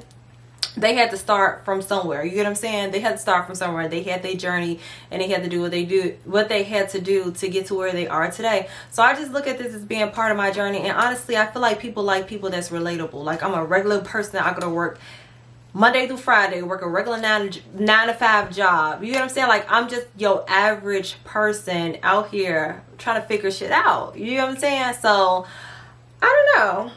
they had to start from somewhere. You get what I'm saying? They had to start from somewhere. They had their journey, and they had to do what they had to do to get to where they are today. So I just look at this as being part of my journey. And honestly, I feel like people that's relatable. Like, I'm a regular person. I go to work Monday through Friday, work a regular 9 to 5 job. You know what I'm saying? Like, I'm just your average person out here trying to figure shit out. You know what I'm saying? So I don't know.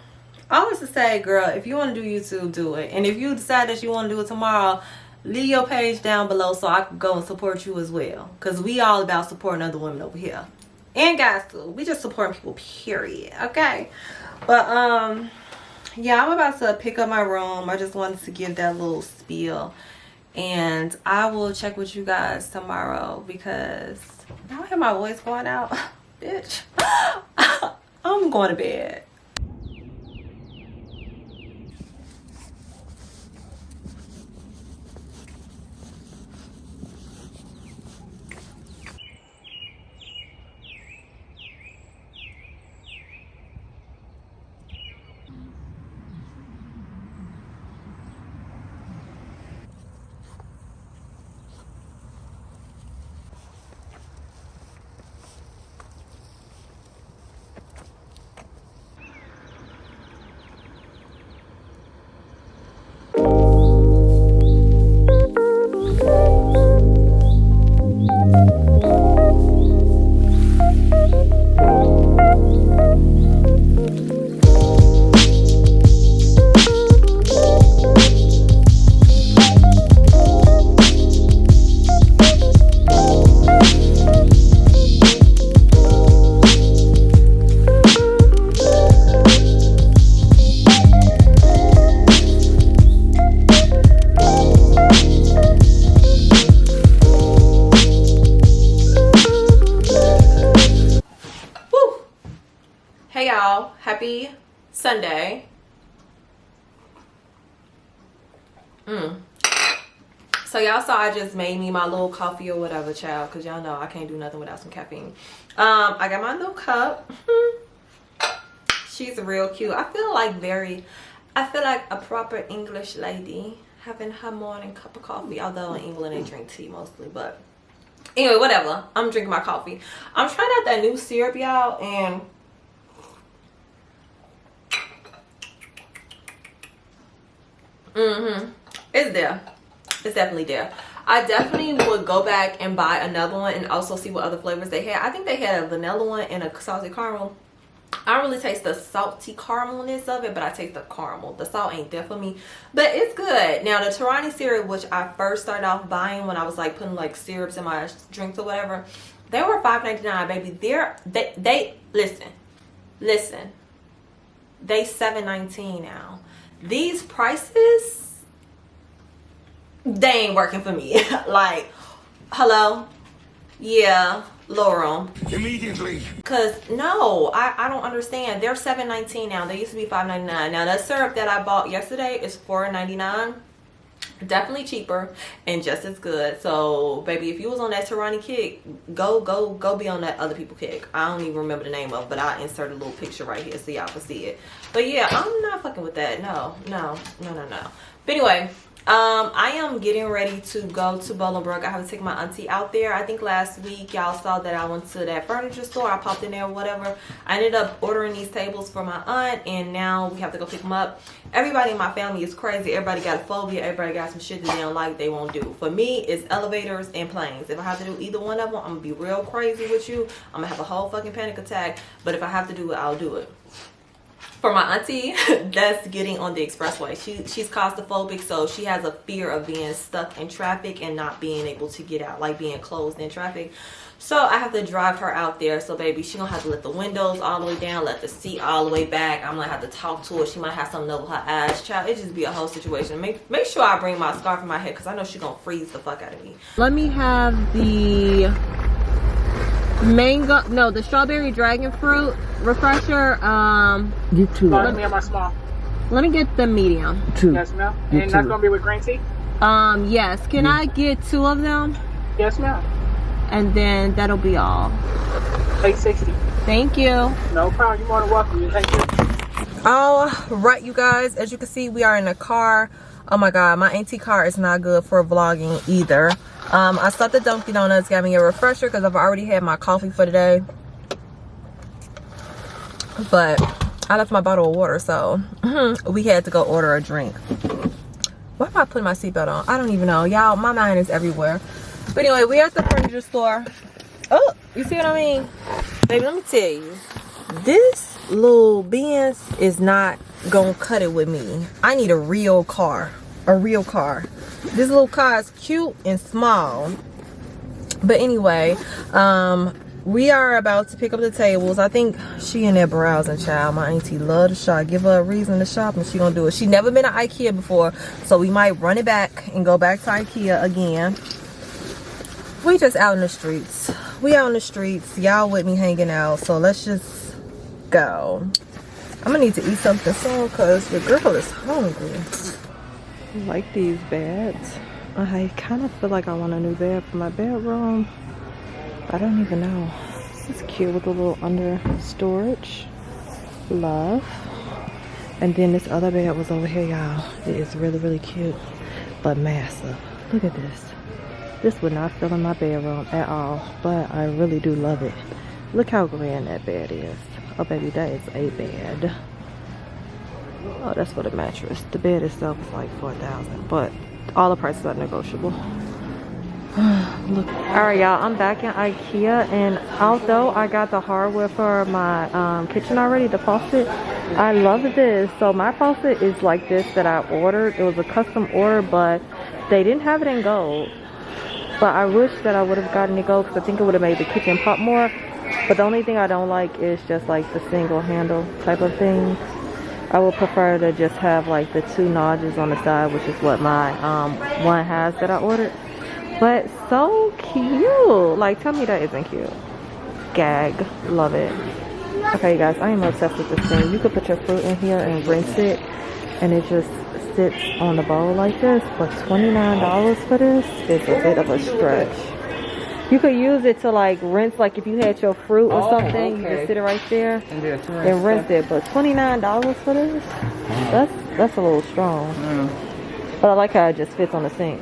I always say, girl, if you want to do YouTube, do it. And if you decide that you want to do it tomorrow, leave your page down below so I can go and support you as well. Because we all about supporting other women over here. And guys too. We just supporting people, period. Okay? But yeah, I'm about to pick up my room. I just wanted to give that little spiel, and I will check with you guys tomorrow, because y'all hear my voice going out. Bitch, I'm going to bed. y'all. Happy Sunday. So y'all saw I just made me my little coffee or whatever, child, because y'all know I can't do nothing without some caffeine. I got my little cup. She's real cute. I feel like a proper English lady having her morning cup of coffee, although in England they drink tea mostly. But anyway, whatever, I'm drinking my coffee. I'm trying out that new syrup, y'all, and it's there. It's definitely there. I definitely would go back and buy another one and also see what other flavors they had. I think they had a vanilla one and a salty caramel. I don't really taste the salty caramelness of it, but I taste the caramel. The salt ain't there for me, but it's good. Now the Tarani syrup, which I first started off buying when I was like putting like syrups in my drinks or whatever, they were $5.99, baby. They listen, they $7.19 now. These prices, they ain't working for me. Like, hello? Yeah, Laurel. Immediately. Cause no, I don't understand. They're $7.19 now. They used to be $5.99. Now that syrup that I bought yesterday is $4.99. Definitely cheaper and just as good. So baby, if you was on that Tarani kick, go be on that other people kick. I don't even remember the name of it, but I insert a little picture right here so y'all can see it. But yeah, I'm not fucking with that. No. But anyway, I am getting ready to go to Bolingbrook. I have to take my auntie out there. I think last week y'all saw that I went to that furniture store. I popped in there or whatever. I ended up ordering these tables for my aunt, and now we have to go pick them up. Everybody in my family is crazy. Everybody got a phobia. Everybody got some shit that they don't like, they won't do. For me, it's elevators and planes. If I have to do either one of them, I'm gonna be real crazy with you. I'm gonna have a whole fucking panic attack. But if I have to do it, I'll do it. For my auntie that's getting on the expressway, she's claustrophobic, so she has a fear of being stuck in traffic and not being able to get out, like being closed in traffic. So I have to drive her out there. So baby, she gonna have to let the windows all the way down, let the seat all the way back. I'm gonna have to talk to her. She might have something over her eyes, child. It just be a whole situation. Make sure I bring my scarf in my head, because I know she gonna freeze the fuck out of me. Let me have the mango, no, the strawberry dragon fruit refresher. You too. Let me have my small. Let me get the medium. Two. Yes, ma'am. And that's gonna be with green tea. Yes. Can I get 2 of them? Yes, ma'am. And then that'll be all. $8.60. Thank you. No problem. You're more than welcome. Thank you. All right, you guys, as you can see, we are in a car. Oh my god, my auntie car is not good for vlogging either. I stopped at Dunkin' Donuts, got me a refresher because I've already had my coffee for the day. But I left my bottle of water, so we had to go order a drink. Why am I putting my seatbelt on? I don't even know. Y'all, my mind is everywhere. But anyway, we're at the furniture store. Oh, you see what I mean? Baby, let me tell you. This little Benz is not gonna cut it with me. I need a real car. A real car. This little car is cute and small. But anyway, we are about to pick up the tables. I think she in there browsing, child. My auntie love to shop. Give her a reason to shop and she gonna do it. She never been to IKEA before, so we might run it back and go back to IKEA again. We just out in the streets. We out in the streets. Y'all with me hanging out, so let's just go. I'm gonna need to eat something soon because the girl is hungry. I like these beds. I kind of feel like I want a new bed for my bedroom. I don't even know. This is cute with a little under storage. Love. And then this other bed was over here, y'all. It is really, really cute, but massive. Look at this. This would not fill in my bedroom at all, but I really do love it. Look how grand that bed is. Oh baby, that is a bed. Oh, that's for the mattress. The bed itself is like $4,000, but all the prices are negotiable. Look. All right, y'all, I'm back in IKEA, and although I got the hardware for my kitchen already, the faucet, I love this. So my faucet is like this that I ordered. It was a custom order, but they didn't have it in gold. But I wish that I would have gotten it gold because I think it would have made the kitchen pop more. But the only thing I don't like is just like the single handle type of thing. I would prefer to just have like the 2 notches on the side, which is what my one has that I ordered. But so cute. Like, tell me that isn't cute. Gag. Love it. Okay, guys, I am obsessed with this thing. You could put your fruit in here and rinse it, and it just sits on the bowl like this. But $29 for this is a bit of a stretch. You could use it to like rinse, like if you had your fruit or something, you just sit it right there and rinse it. But $29 for this, that's a little strong. But I like how it just fits on the sink.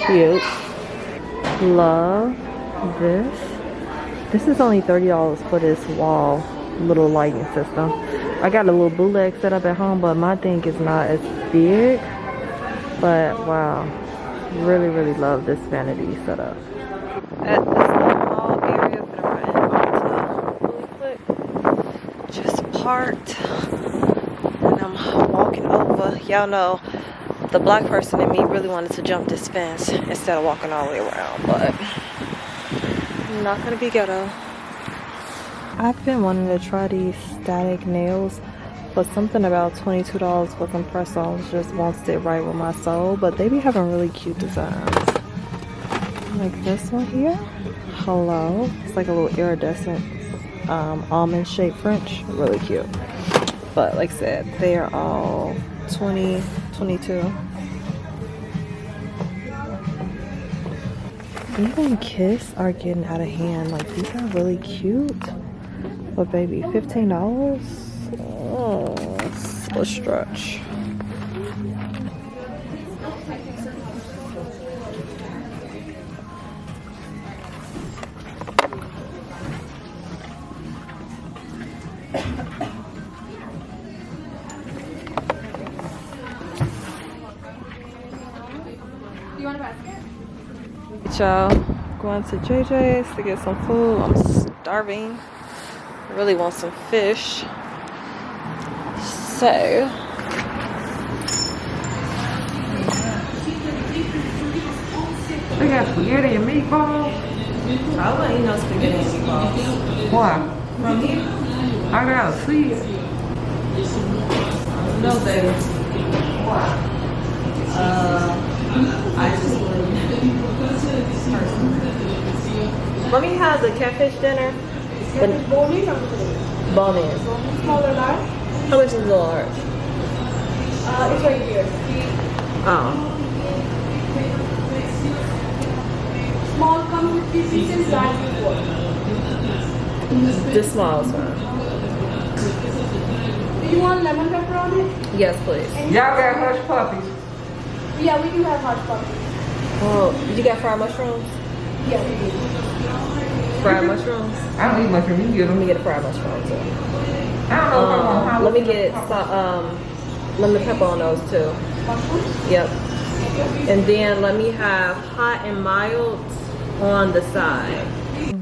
Cute. Love this. This is only $30 for this wall little lighting system. I got a little bootleg set up at home, but my thing is not as big. But wow, really, really love this vanity setup. At this small area, I'm gonna run onto really quick. Just parked, and I'm walking over. Y'all know the black person in me really wanted to jump this fence instead of walking all the way around, but I'm not gonna be ghetto. I've been wanting to try these static nails, but something about $22 for some press-ons just won't sit right with my soul. But they be having really cute designs. Like this one here. Hello. It's like a little iridescent almond shaped French. Really cute. But like I said, they are all $20, $22. Even Kiss are getting out of hand. Like these are really cute. But baby, $15? Oh, it's a stretch. Y'all, going to JJ's to get some food. I'm starving. I really want some fish. So they got spaghetti and meatballs. I want to eat no spaghetti and meatballs. Why? From here? I gotta see it. No, baby. Why? I just let me have the catfish dinner. Bone-in. Smaller large? How much is the large? It's right here. Oh. Small comes with 3 pieces, large with 4. The smallest one. Do you want lemon pepper on it? Yes, please. Y'all got hush puppies. Yeah, we do have hot puppies. Oh, you got fried mushrooms? Yeah, we do. Fried mushrooms? I don't eat mushroom. You can get Let them. me get a fried mushroom too. I don't know if I want how. Let me get lemon pepper on those too. Yep. And then let me have hot and mild on the side.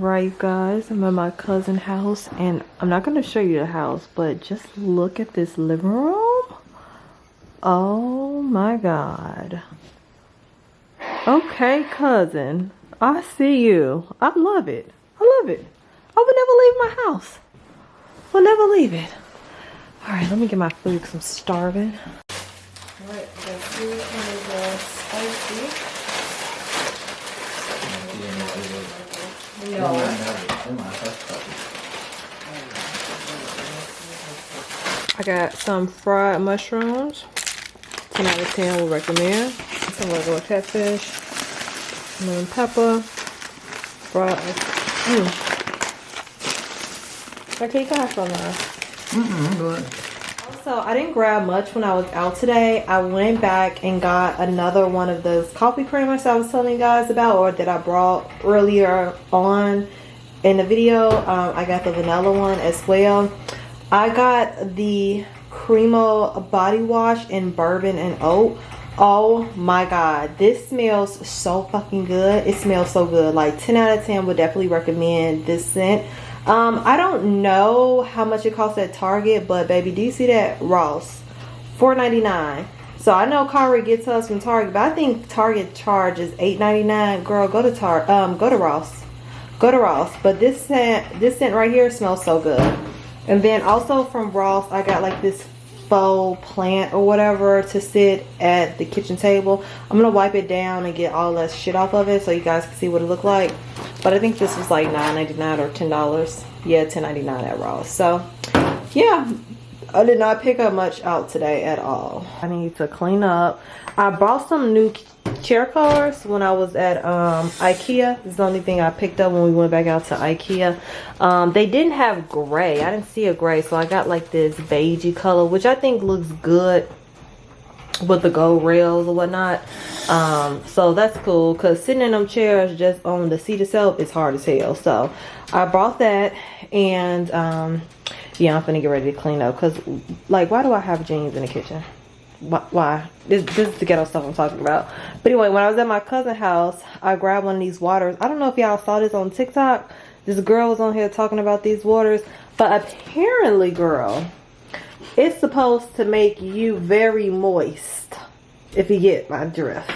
right, guys, I'm at my cousin's house, and I'm not going to show you the house, but just look at this living room. Oh my god. Okay, cousin, I see you. I love it. I love it. I would never leave my house. Will never leave it. All right, let me get my food because I'm starving. All right, the food is spicy. No. I got some fried mushrooms. 10 out of 10 would recommend. Some regular catfish, lemon pepper, fried. Okay, you can have some now. Good. So I didn't grab much when I was out today. I went back and got another one of those coffee creamers I was telling you guys about, or that I brought earlier on in the video. I got the vanilla one as well. I got the Cremo body wash in bourbon and oat. Oh my god, this smells so fucking good. It smells so good. Like 10 out of 10 would definitely recommend this scent. I don't know how much it costs at Target, but baby, do you see that? Ross, $4.99. So I know Kari gets us from Target, but I think Target charges $8.99. Girl, go to Ross. Go to Ross. But this scent right here smells so good. And then also from Ross, I got like this faux plant or whatever to sit at the kitchen table. I'm gonna wipe it down and get all that shit off of it so you guys can see what it look like. but I think this was like $9.99 or $10. Yeah, $10.99 at Ross. So yeah, I did not pick up much out today at all. I need to clean up. I bought some new chair covers when I was at IKEA. This is the only thing I picked up when we went back out to IKEA. They didn't have gray. I didn't see a gray, so I got like this beigey color, which I think looks good with the gold rails or whatnot. So that's cool, because sitting in them chairs just on the seat itself is hard as hell. So I bought that, and yeah, I'm finna get ready to clean up, because like, why do I have jeans in the kitchen? Why? This is the ghetto stuff I'm talking about. But anyway, when I was at my cousin's house, I grabbed one of these waters. I don't know if y'all saw this on TikTok. This girl was on here talking about these waters, but apparently, girl, it's supposed to make you very moist, if you get my drift.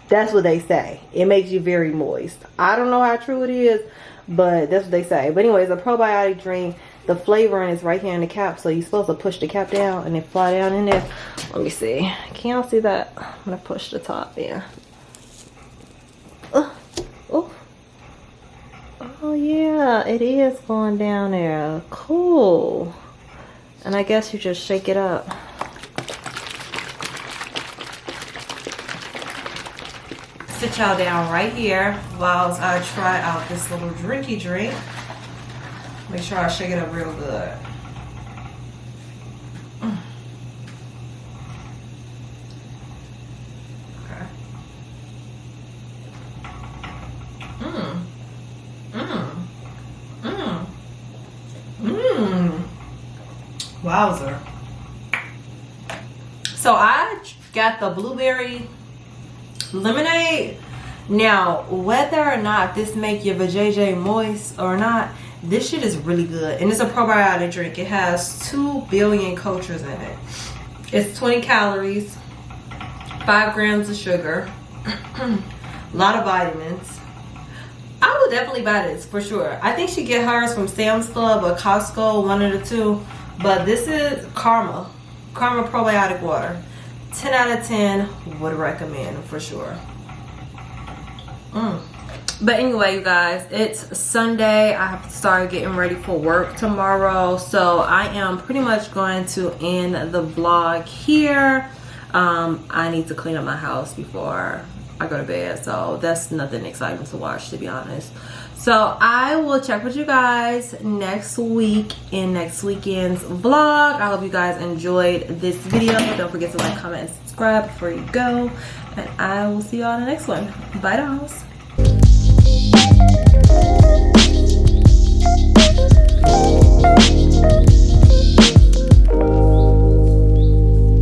That's what they say. It makes you very moist. I don't know how true it is, but that's what they say. But anyways, a probiotic drink. The flavoring is right here in the cap, so you're supposed to push the cap down and then fly down in there. Let me see. Can y'all see that? I'm gonna push the top in. Oh, oh yeah, it is going down there. Cool. And I guess you just shake it up. Sit y'all down right here while I try out this little drinky drink. Make sure I shake it up real good. Okay. Wowzer. So I got the blueberry lemonade. Now, whether or not this make your vajayjay moist or not, this shit is really good. And it's a probiotic drink. It has 2 billion cultures in it. It's 20 calories, 5 grams of sugar, a lot of vitamins. I would definitely buy this for sure. I think she get hers from Sam's Club or Costco, one of the two. But this is Karma probiotic water. 10 out of 10 would recommend for sure. But anyway, you guys, it's Sunday. I have to start getting ready for work tomorrow, so I am pretty much going to end the vlog here. I need to clean up my house before I go to bed, so that's nothing exciting to watch, to be honest. So I will check with you guys next week in next weekend's vlog. I hope you guys enjoyed this video. Don't forget to like, comment, and subscribe before you go, and I will see y'all in the next one. Bye, dolls.